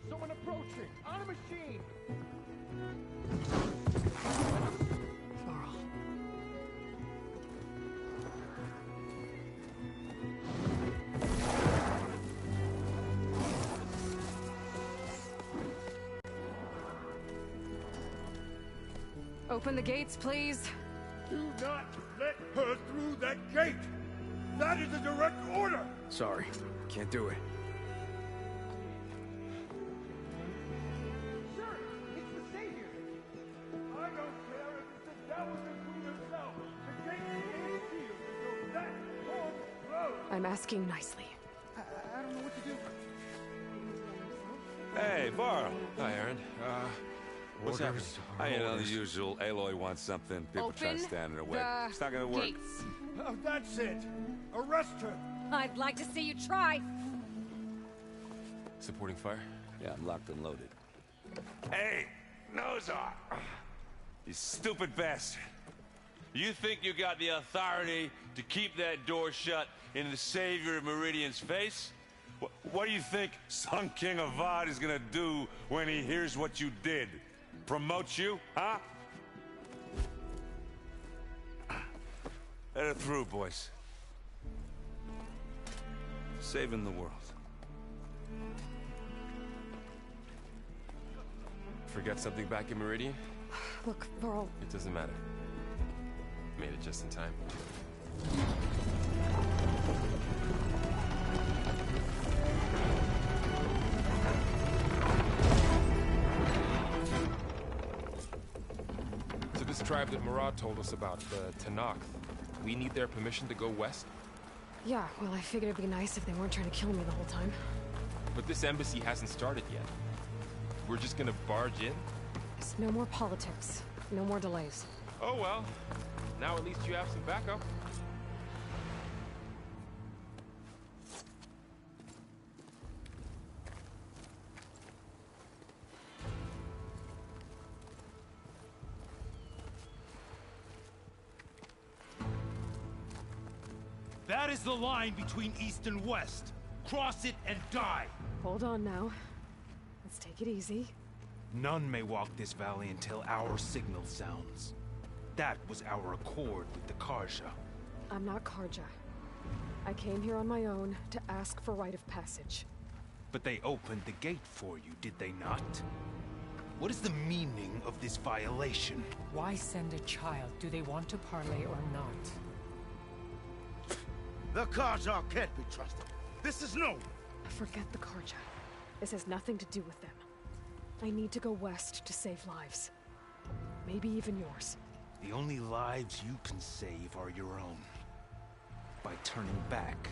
Someone approaching! On a machine! Laurel. Open the gates, please. Do not let her through that gate! That is a direct order! Sorry, can't do it. Sir, it's the Savior! I don't care if it's the devil and himself! The gate ain't sealed until that horn blows! I'm asking nicely. I don't know what to do. Hey, Varl. Hi, Aaron. What's happening? You know, the usual. Aloy wants something. People try to stand in her way. It's not gonna work. Gates. Oh, that's it! Arrest her! I'd like to see you try. Supporting fire? Yeah, I'm locked and loaded. Hey, Nozar! You stupid bastard. You think you got the authority to keep that door shut in the savior of Meridian's face? What do you think Sun King Avad is gonna do when he hears what you did? Promote you, huh? Let her through, boys. Saving the world. Forget something back in Meridian? Look, Varl. It doesn't matter. Made it just in time. So this tribe that Murad told us about, the Tanakh, we need their permission to go west? Yeah, well, I figured it'd be nice if they weren't trying to kill me the whole time. But this embassy hasn't started yet. We're just gonna barge in? Just no more politics. No more delays. Oh well. Now at least you have some backup. That is the line between East and West. Cross it and die. Hold on now. Let's take it easy. None may walk this valley until our signal sounds. That was our accord with the Karja. I'm not Karja. I came here on my own to ask for rite of passage. But they opened the gate for you, did they not? What is the meaning of this violation? Why send a child? Do they want to parley or not? The Karja can't be trusted. This is no. Forget the Karja. This has nothing to do with them. I need to go west to save lives. Maybe even yours. The only lives you can save are your own. By turning back.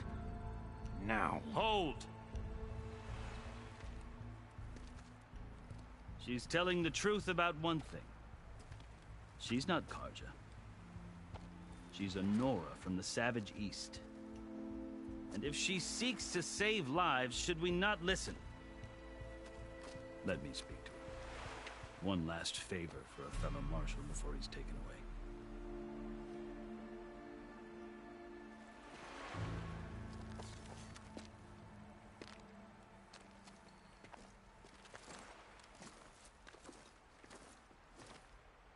Now. Hold! She's telling the truth about one thing. She's not Karja. She's a Nora from the Savage East. And if she seeks to save lives, should we not listen? Let me speak to her. One last favor for a fellow marshal before he's taken away.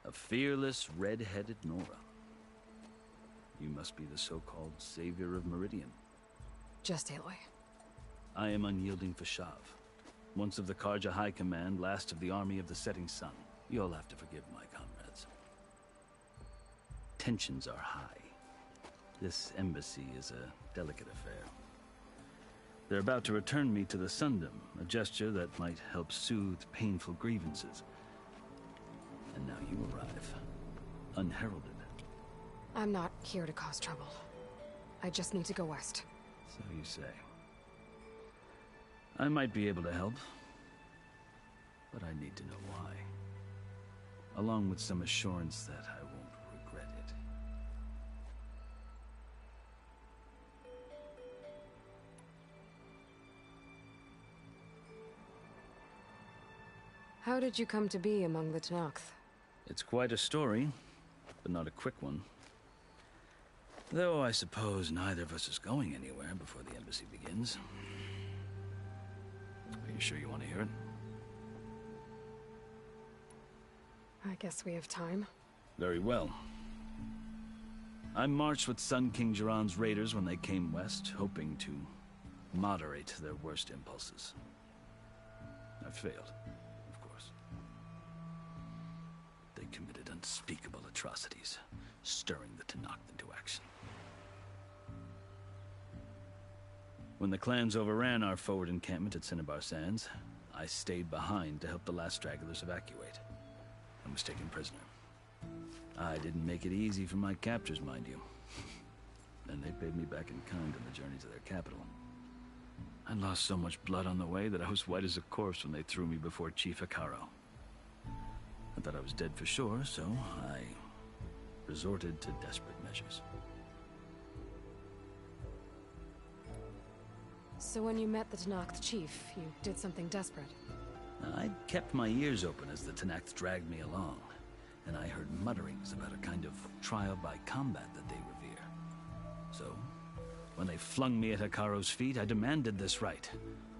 A fearless, red-headed Nora. You must be the so-called savior of Meridian. Just Aloy. I am unyielding Fashav. Once of the Karja High Command, last of the army of the setting sun. You'll have to forgive my comrades. Tensions are high. This embassy is a delicate affair. They're about to return me to the Sundom, a gesture that might help soothe painful grievances. And now you arrive, unheralded. I'm not here to cause trouble. I just need to go west. So you say. I might be able to help, but I need to know why. Along with some assurance that I won't regret it. How did you come to be among the Tanakh? It's quite a story, but not a quick one. Though I suppose neither of us is going anywhere before the embassy begins. Are you sure you want to hear it? I guess we have time. Very well. I marched with Sun King Jiran's raiders when they came west, hoping to moderate their worst impulses. I failed, of course. They committed unspeakable atrocities, stirring the Tanakh into action. When the clans overran our forward encampment at Cinnabar Sands, I stayed behind to help the last stragglers evacuate. I was taken prisoner. I didn't make it easy for my captors, mind you. And they paid me back in kind on the journey to their capital. I lost so much blood on the way that I was white as a corpse when they threw me before Chief Hikaro. I thought I was dead for sure, so I resorted to desperate measures. So when you met the Tanakh chief, you did something desperate? I kept my ears open as the Tanakh dragged me along, and I heard mutterings about a kind of trial by combat that they revere. So, when they flung me at Hikaro's feet, I demanded this rite,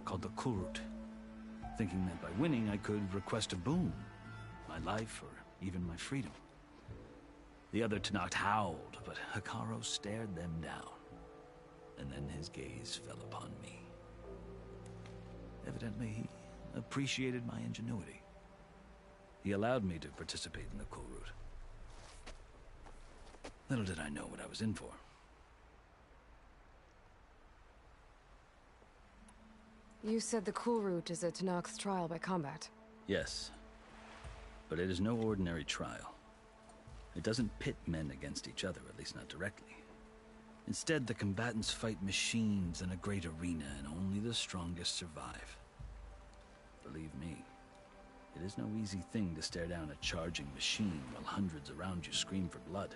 called the Kurut, thinking that by winning I could request a boon, my life or even my freedom. The other Tenakth howled, but Hikaru stared them down. And then his gaze fell upon me. Evidently, he appreciated my ingenuity. He allowed me to participate in the cool route. Little did I know what I was in for. You said the cool route is a Tenakth's trial by combat. Yes, but it is no ordinary trial. It doesn't pit men against each other, at least not directly. Instead, the combatants fight machines in a great arena, and only the strongest survive. Believe me, it is no easy thing to stare down a charging machine while hundreds around you scream for blood.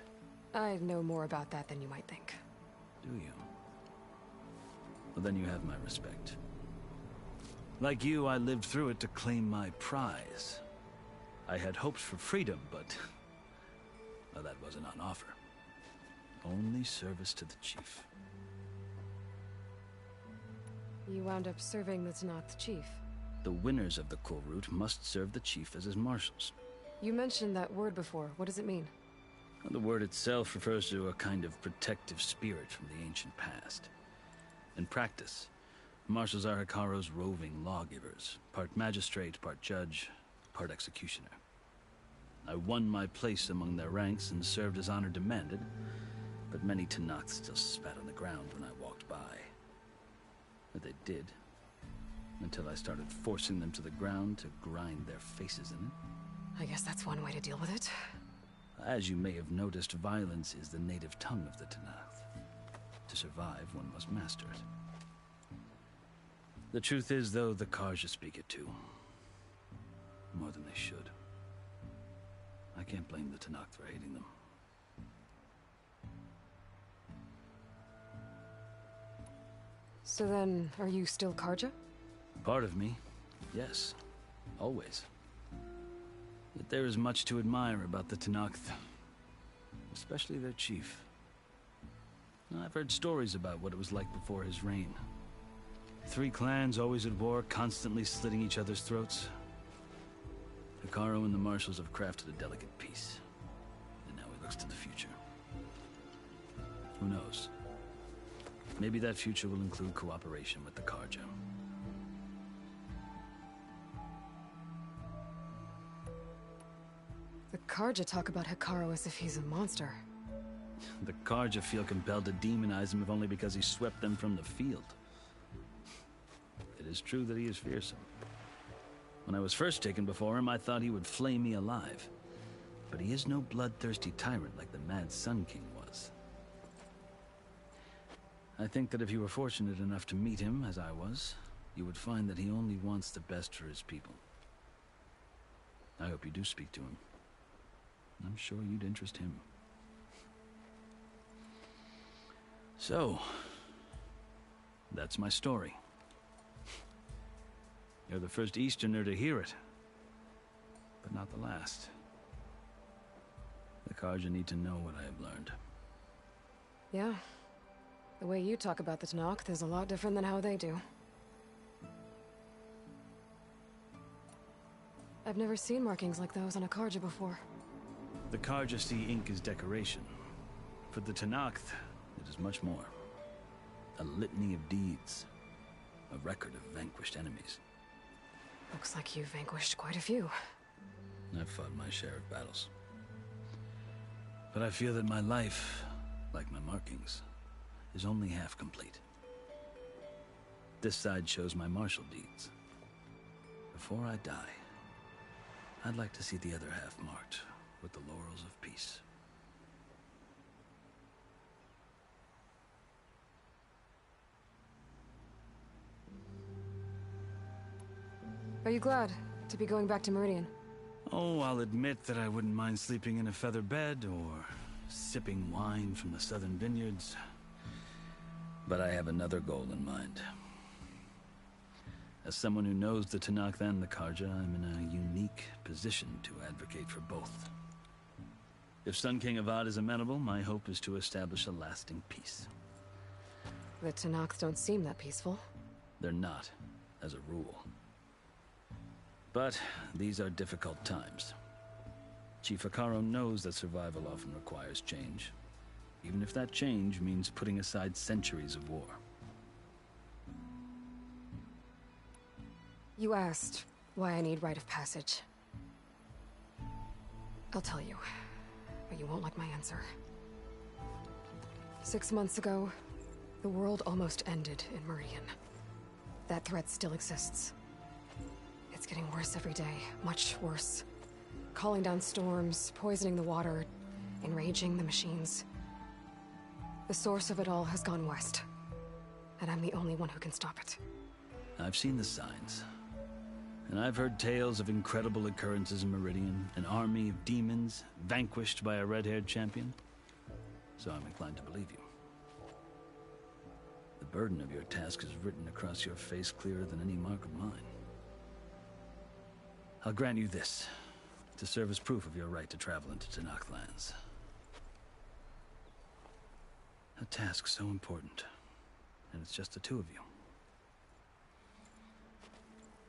I know more about that than you might think. Do you? Well, then you have my respect. Like you, I lived through it to claim my prize. I had hoped for freedom, but well, that wasn't on offer. Only service to the chief. You wound up serving the Tenakth chief. The winners of the cool route must serve the chief as his marshals. You mentioned that word before. What does it mean? Well, the word itself refers to a kind of protective spirit from the ancient past. In practice, marshals are Hikaru's roving lawgivers, part magistrate, part judge, part executioner. I won my place among their ranks and served as honor demanded, but many Tenakth still spat on the ground when I walked by. But they did, until I started forcing them to the ground to grind their faces in it. I guess that's one way to deal with it. As you may have noticed, violence is the native tongue of the Tenakth. To survive, one must master it. The truth is, though, the Karja speak it too. More than they should. I can't blame the Tenakth for hating them. So then, are you still Karja? Part of me, yes. Always. Yet there is much to admire about the Tenakth. Especially their chief. I've heard stories about what it was like before his reign. 3 clans always at war, constantly slitting each other's throats. Hikaru and the marshals have crafted a delicate peace. And now he looks to the future. Who knows? Maybe that future will include cooperation with the Karja. The Karja talk about Hikaru as if he's a monster. The Karja feel compelled to demonize him if only because he swept them from the field. It is true that he is fearsome. When I was first taken before him, I thought he would flay me alive. But he is no bloodthirsty tyrant like the Mad Sun King was. I think that if you were fortunate enough to meet him, as I was, you would find that he only wants the best for his people. I hope you do speak to him. I'm sure you'd interest him. So, that's my story. You're the first Easterner to hear it, but not the last. The Karja need to know what I have learned. Yeah. The way you talk about the Tenakth is a lot different than how they do. I've never seen markings like those on a Karja before. The Karja see ink as decoration. For the Tenakth, it is much more. A litany of deeds. A record of vanquished enemies. Looks like you've vanquished quite a few. I've fought my share of battles. But I feel that my life, like my markings, is only half complete. This side shows my martial deeds. Before I die, I'd like to see the other half marked with the laurels of peace. Are you glad to be going back to Meridian? Oh, I'll admit that I wouldn't mind sleeping in a feather bed or sipping wine from the southern vineyards. But I have another goal in mind. As someone who knows the Tenakth and the Karja, I'm in a unique position to advocate for both. If Sun King Avad is amenable, my hope is to establish a lasting peace. The Tenakth don't seem that peaceful. They're not, as a rule. But these are difficult times. Chief Hikaru knows that survival often requires change, even if that change means putting aside centuries of war. You asked why I need rite of passage. I'll tell you, but you won't like my answer. 6 months ago, the world almost ended in Meridian. That threat still exists. It's getting worse every day, much worse. Calling down storms, poisoning the water, enraging the machines. The source of it all has gone west, and I'm the only one who can stop it. I've seen the signs. And I've heard tales of incredible occurrences in Meridian, an army of demons vanquished by a red-haired champion. So I'm inclined to believe you. The burden of your task is written across your face clearer than any mark of mine. I'll grant you this, to serve as proof of your right to travel into Tenakth lands. A task so important, and it's just the two of you.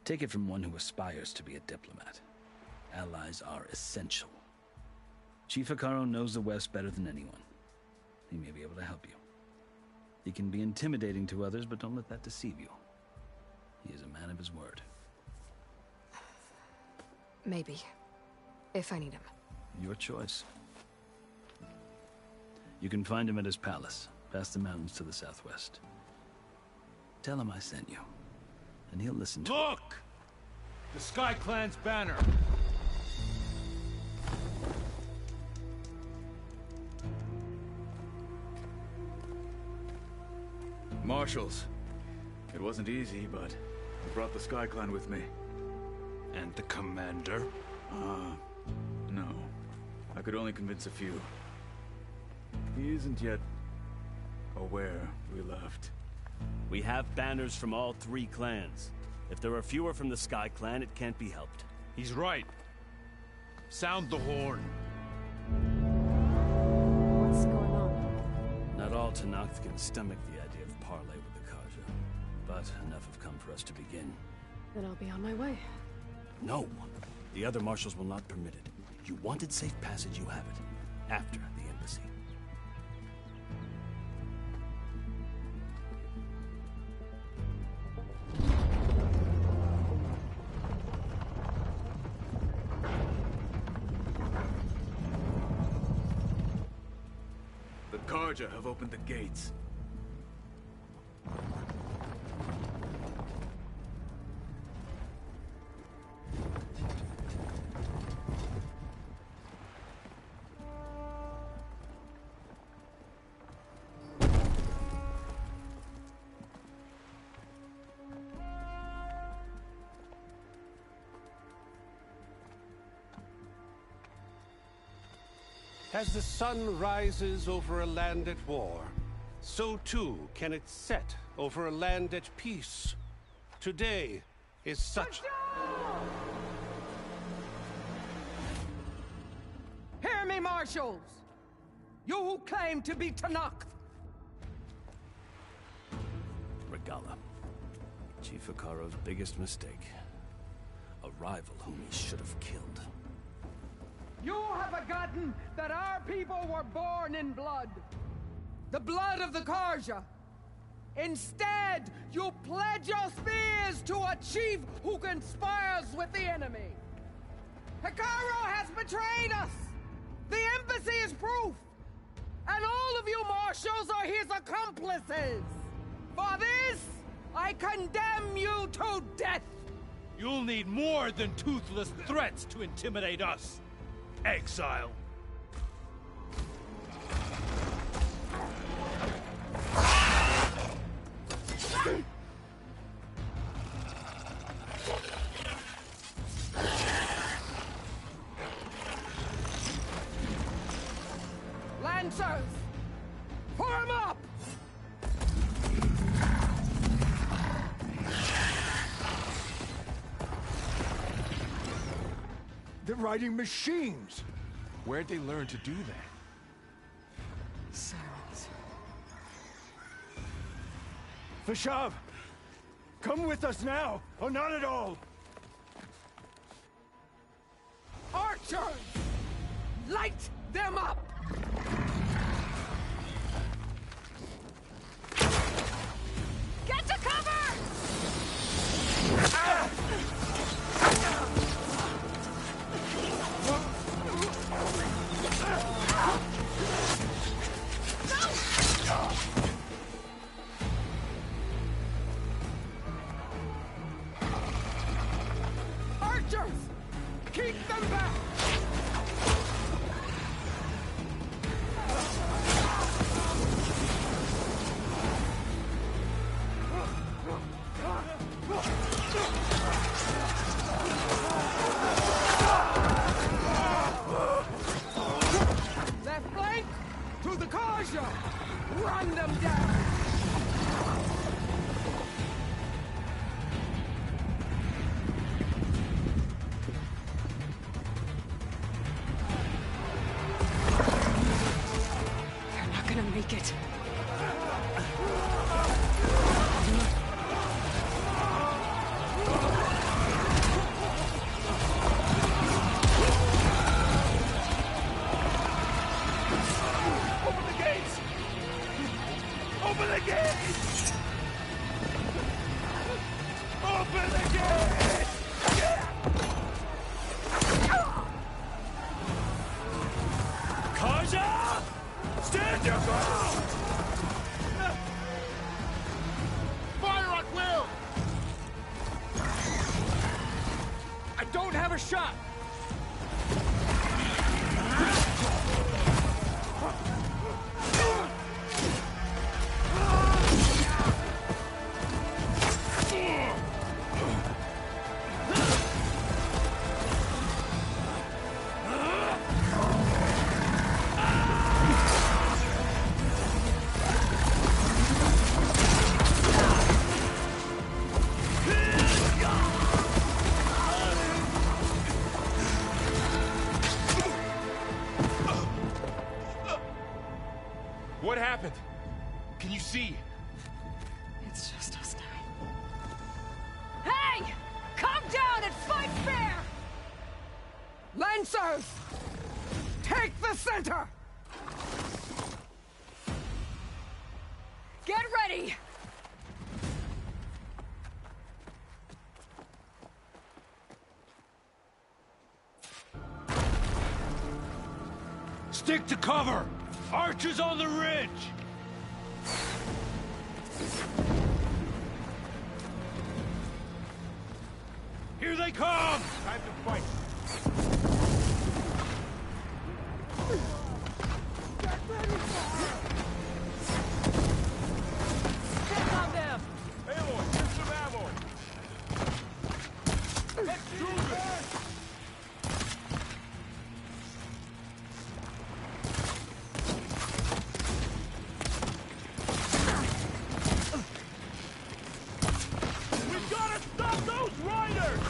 Take it from one who aspires to be a diplomat. Allies are essential. Chief Hikaru knows the West better than anyone. He may be able to help you. He can be intimidating to others, but don't let that deceive you. He is a man of his word. Maybe. If I need him. Your choice. You can find him at his palace, past the mountains to the southwest. Tell him I sent you, and he'll listen to Look! The Sky Clan's banner! Marshals. It wasn't easy, but I brought the Sky Clan with me. And the commander? No. I could only convince a few. He isn't yet aware we left. We have banners from all 3 clans. If there are fewer from the Sky Clan, it can't be helped. He's right. Sound the horn. What's going on? Not all Tenakth can stomach the idea of parley with the Karja, but enough have come for us to begin. Then I'll be on my way. No! The other marshals will not permit it. You wanted safe passage, you have it. After the embassy. The Karja have opened the gates. As the sun rises over a land at war, so too can it set over a land at peace. Today is such... Hear me, marshals! You who claim to be Tenakth! Regala. Chief Hikaru's biggest mistake. A rival whom he should have killed. You have forgotten that our people were born in blood. The blood of the Karja. Instead, you pledge your spears to a chief who conspires with the enemy. Hikaru has betrayed us! The embassy is proof! And all of you marshals are his accomplices! For this, I condemn you to death! You'll need more than toothless threats to intimidate us. Exile. Lancers! Form up! They're riding machines! Where'd they learn to do that? Silence. Vashav! Come with us now, or not at all! Archers! Light them up! Get to cover! Archers! Keep them back! Left flank! To the Karja! Run them down! They're not gonna make it. Open the gates! Open the gates! Open the gates! Kaja! Stand your ground! Fire at will! I don't have a shot! What happened? Can you see? It's just us now. Hey! Come down and fight fair! Lancers! Take the center! Get ready! Stick to cover! Archers on the ridge! Here they come! Time to fight! Get on them! Aloy, here's some ammo! Let's do this! We gotta stop those riders!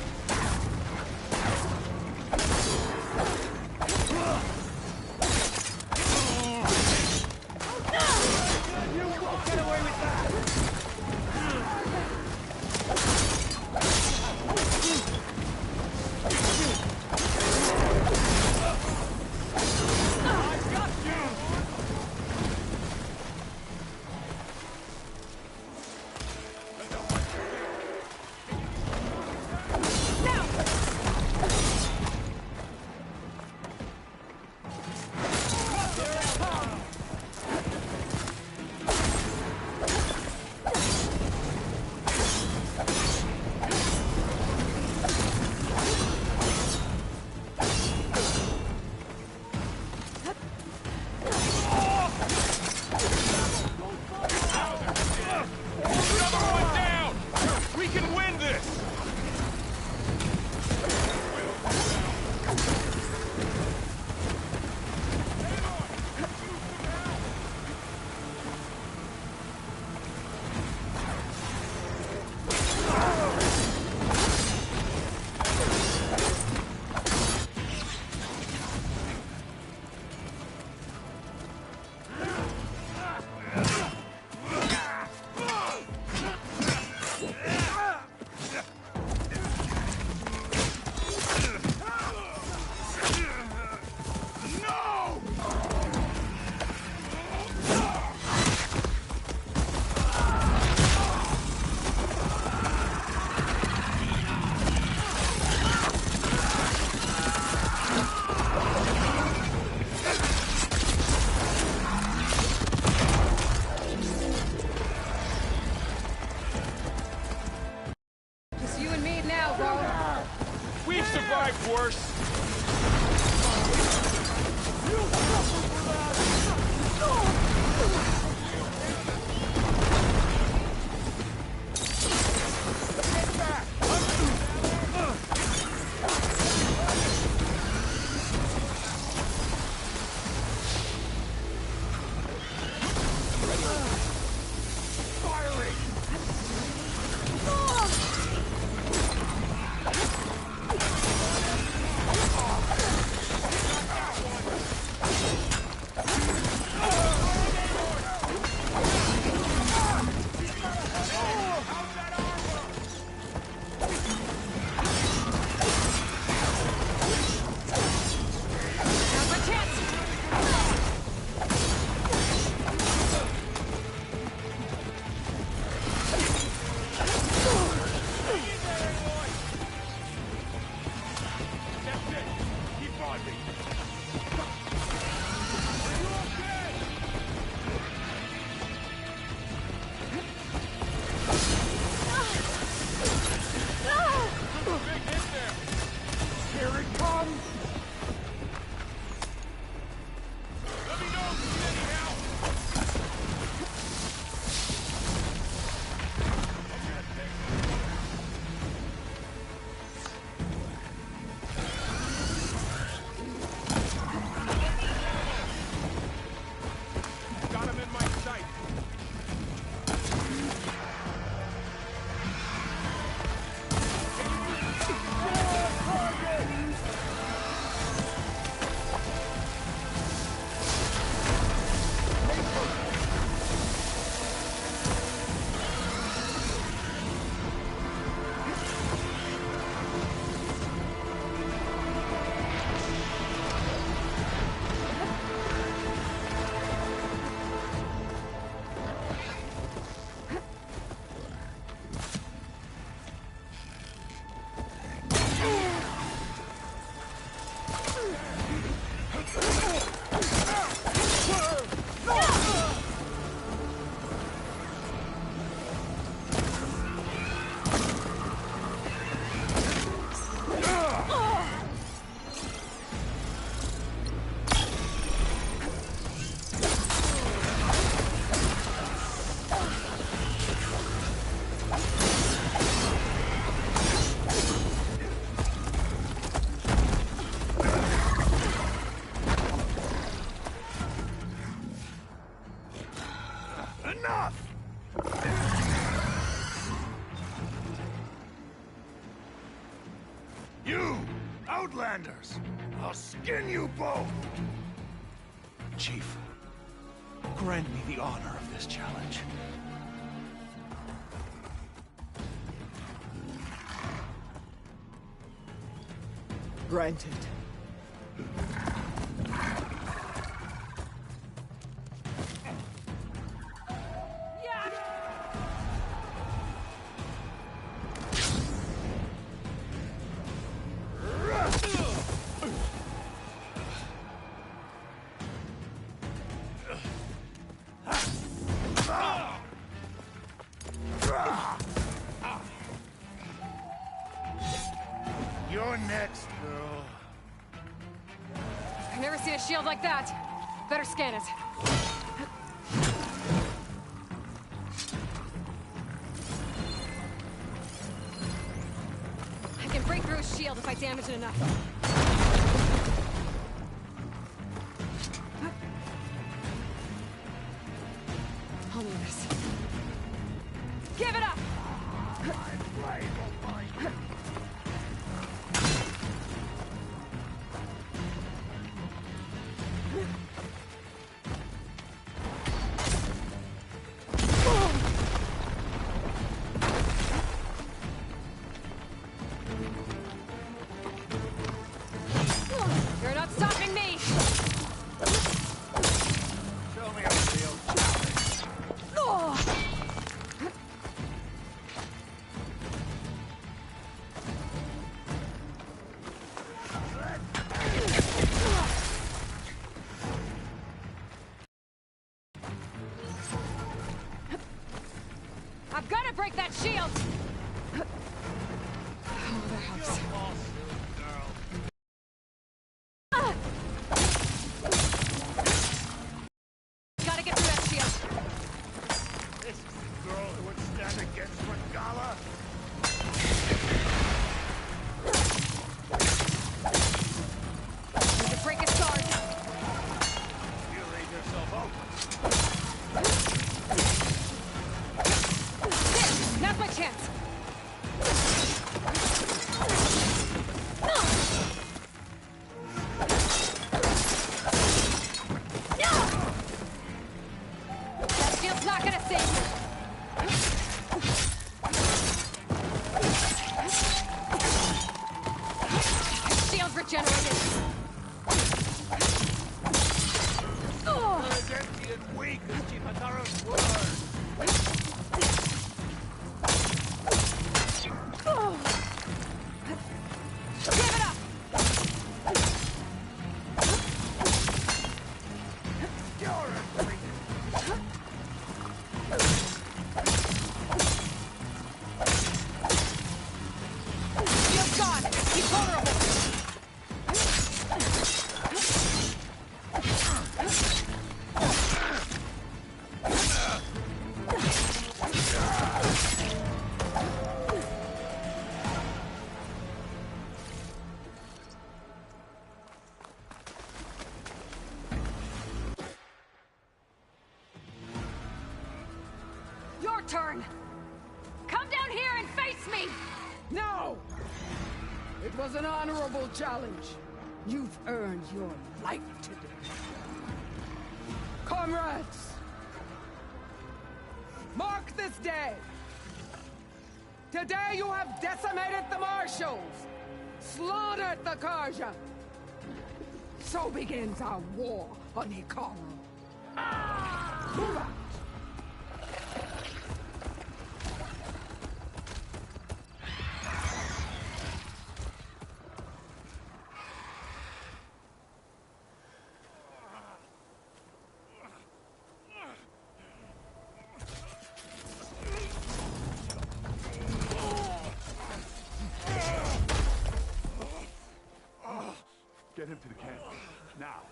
We've survived worse. Outlanders! I'll skin you both! Chief, grant me the honor of this challenge. Granted. You're next, girl. I've never seen a shield like that. Better scan it. I can break through a shield if I damage it enough. I'll need this. Give it up! You're not stopping me! Show me a real challenge. I've got to break that shield! Oh, that helps. generated! As empty and weak as Chimataro's word. Give it up! Shield's gone! He's vulnerable! Your turn! Come down here and face me! No! It was an honorable challenge. You've earned your life today. Comrades! Mark this day! Today you have decimated the Marshals! Slaughtered the Karja! So begins our war on Hikaru. Hoorah! Get him to the camp. Now.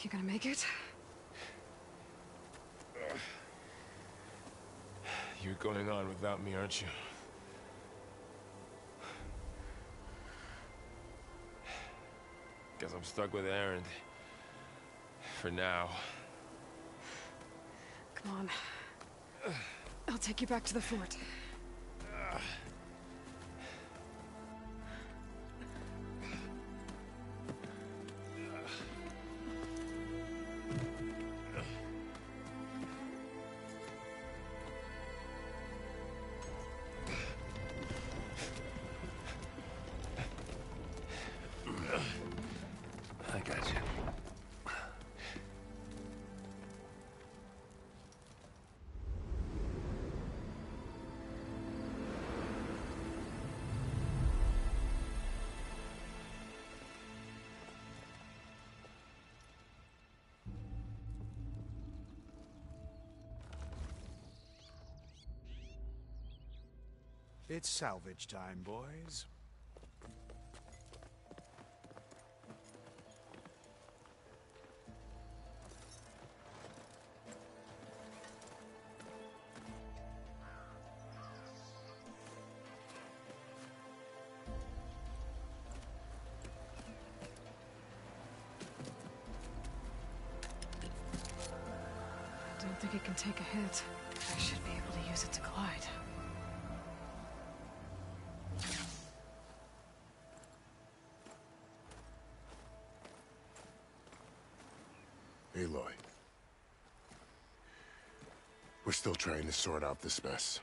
You gonna make it? You're going on without me, aren't you? Guess I'm stuck with Aaron. For now. Come on. I'll take you back to the fort. I got you. It's salvage time, boys. I don't think it can take a hit. I should be able to use it to glide. Aloy. We're still trying to sort out this mess.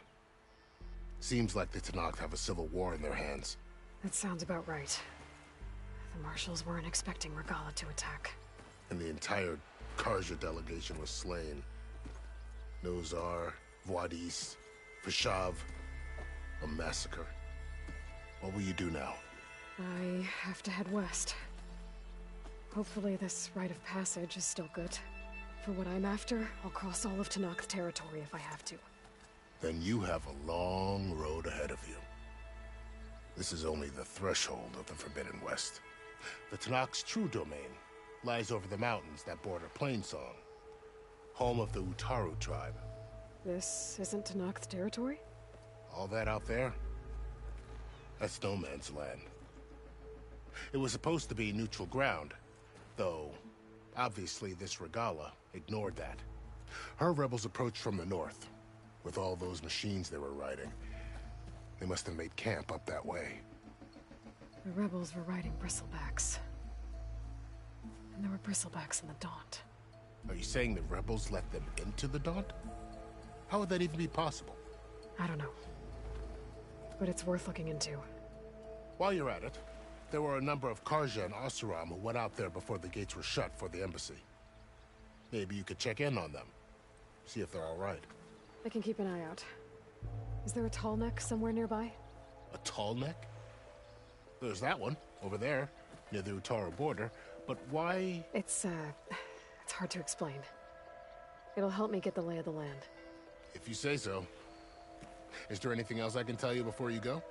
Seems like the Tenakth have a civil war in their hands. That sounds about right. The Marshals weren't expecting Regala to attack. And the entire Karja delegation was slain. Nozar, Voidis, Fashav. A massacre. What will you do now? I have to head west. Hopefully this rite of passage is still good. For what I'm after, I'll cross all of Tenakth territory if I have to. Then you have a long road ahead of you. This is only the threshold of the Forbidden West. The Tenakth's true domain lies over the mountains that border Plainsong, home of the Utaru tribe. This isn't Tenakth territory? All that out there? That's no man's land. It was supposed to be neutral ground, though obviously this Regala ignored that. Her rebels approached from the north. With all those machines they were riding, they must have made camp up that way. The rebels were riding bristlebacks. And there were bristlebacks in the Daunt. Are you saying the rebels let them into the Daunt? How would that even be possible? I don't know. but it's worth looking into. While you're at it, there were a number of Karja and Oseram who went out there before the gates were shut for the embassy. Maybe you could check in on them. See if they're all right. I can keep an eye out. Is there a tall neck somewhere nearby? A tall neck? There's that one, over there, near the Utara border. But why... It's hard to explain. It'll help me get the lay of the land. If you say so. Is there anything else I can tell you before you go?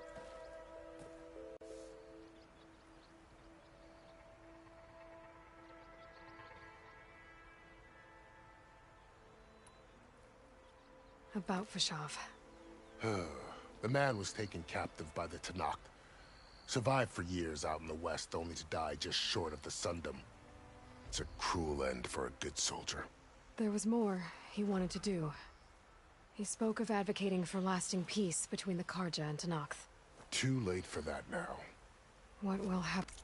About Vashav. The man was taken captive by the Tanakh. Survived for years out in the west, only to die just short of the Sundom. It's a cruel end for a good soldier. There was more he wanted to do. He spoke of advocating for lasting peace between the Karja and Tanakh. Too late for that now. What will happen?